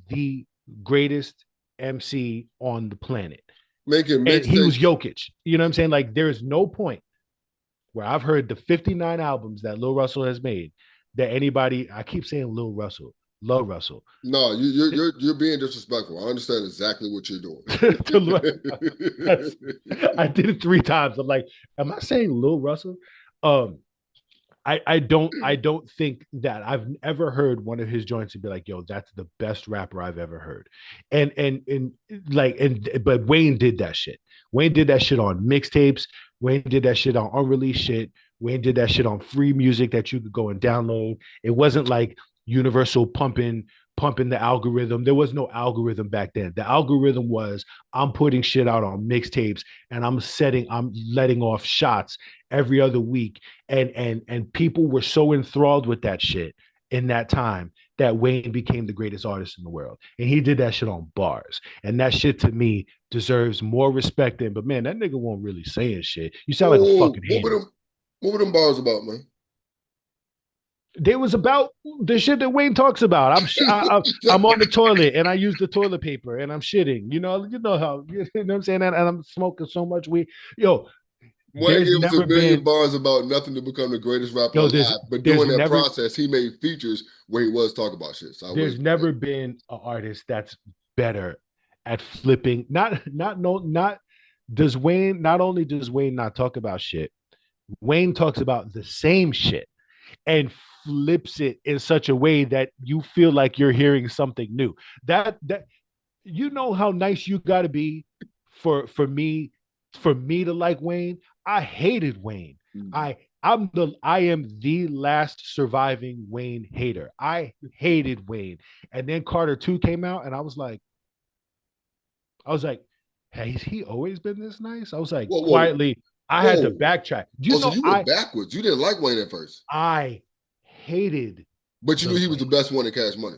S4: the greatest MC on the planet.
S3: And
S4: he was Jokic. You know what I'm saying? Like there is no point where I've heard the 59 albums that LaRussell has made that anybody, I keep saying LaRussell.
S3: No, you're being disrespectful. I understand exactly what you're doing.
S4: I did it 3 times. I'm like, am I saying Lil Russell? I don't think that I've ever heard one of his joints and be like, yo, that's the best rapper I've ever heard. But Wayne did that shit. Wayne did that shit on mixtapes. Wayne did that shit on unreleased shit. Wayne did that shit on free music that you could go and download. It wasn't like Universal pumping the algorithm. There was no algorithm back then. The algorithm was I'm putting shit out on mixtapes and I'm letting off shots every other week. And people were so enthralled with that shit in that time that Wayne became the greatest artist in the world. And he did that shit on bars. And that shit to me deserves more respect than, but man, that nigga won't really saying shit. You sound like a fucking hater.
S3: What were them bars about, man?
S4: They was about the shit that Wayne talks about. I'm on the toilet and I use the toilet paper and I'm shitting. You know how you know what I'm saying? And I'm smoking so much weed. Yo,
S3: Wayne gave us a million bars about nothing to become the greatest rapper alive. But during that process, he made features where he was talking about shit. So
S4: there's never been an artist that's better at flipping. Not only does Wayne not talk about shit, Wayne talks about the same shit and flips it in such a way that you feel like you're hearing something new. That you know how nice you got to be for me to like Wayne. I hated Wayne. I am the last surviving Wayne hater. I hated Wayne. And then Carter 2 came out and I was like, has he always been this nice? I was like, quietly, I had to backtrack.
S3: So you went backwards. You didn't like Wayne at first.
S4: I hated.
S3: But you knew he was the best one in Cash Money.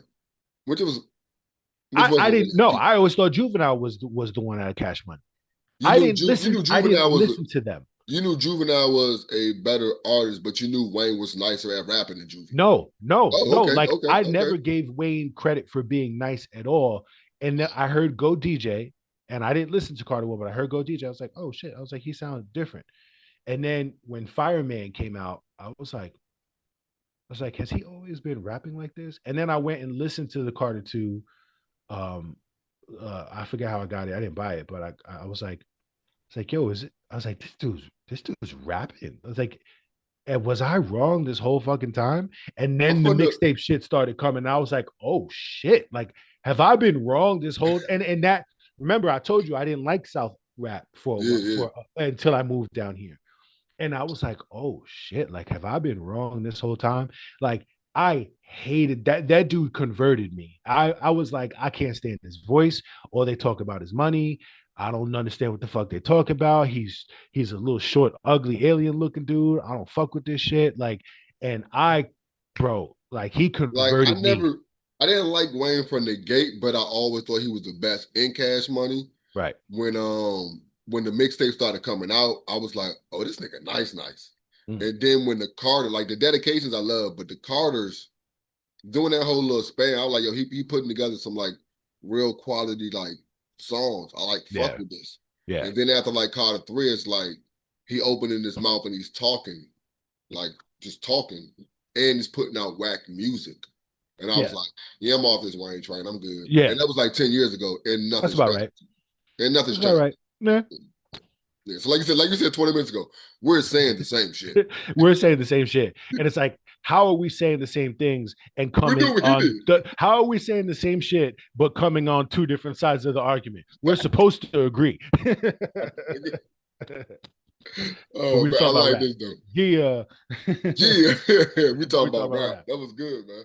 S4: I didn't know. I always thought Juvenile was the one out of Cash Money. I didn't listen to them.
S3: You knew Juvenile was a better artist, but you knew Wayne was nicer at rapping than Juvenile.
S4: No. I never gave Wayne credit for being nice at all. And then I heard Go DJ, and I didn't listen to Carter 1, but I heard Go DJ. I was like, oh shit. I was like, he sounded different. And then when Fireman came out, I was like, has he always been rapping like this? And then I went and listened to the Carter 2. I forget how I got it. I didn't buy it, but I was like, yo, is it? I was like, this dude's rapping. I was like, and was I wrong this whole fucking time? And
S3: I
S4: then the
S3: found out-
S4: mixtape shit started coming. I was like, oh shit, like have I been wrong this whole? And that remember I told you I didn't like South rap for until I moved down here. And I was like, oh shit, like have I been wrong this whole time? Like I hated that dude converted me. I was like, I can't stand his voice. All they talk about is money. I don't understand what the fuck they talk about. He's a little short, ugly, alien looking dude. I don't fuck with this shit. Like, and bro, like he
S3: Like
S4: converted me.
S3: I didn't like Wayne from the gate, but I always thought he was the best in Cash Money.
S4: Right.
S3: When the mixtape started coming out, I was like, oh, this nigga nice.
S4: Mm.
S3: And then when the Carter, like the dedications I love, but the Carters doing that whole little span, I was like, yo, he putting together some like real quality like songs. I like fuck with this.
S4: Yeah.
S3: And then after like Carter 3, it's like he opening his mouth and he's talking, like just talking, and he's putting out whack music. And I was like, yeah, I'm off this Wayne train. I'm good.
S4: Yeah.
S3: And that was like 10 years ago. And nothing's
S4: That's about right.
S3: And nothing's
S4: changed. All right. Nah.
S3: Yeah. So like you said 20 minutes ago, we're saying the same shit.
S4: We're saying the same shit. And it's like, how are we saying the same things and coming on how are we saying the same shit but coming on two different sides of the argument? We're supposed to agree.
S3: Oh, man, I like this though.
S4: Yeah.
S3: Yeah. we talking about rap. That was good, man.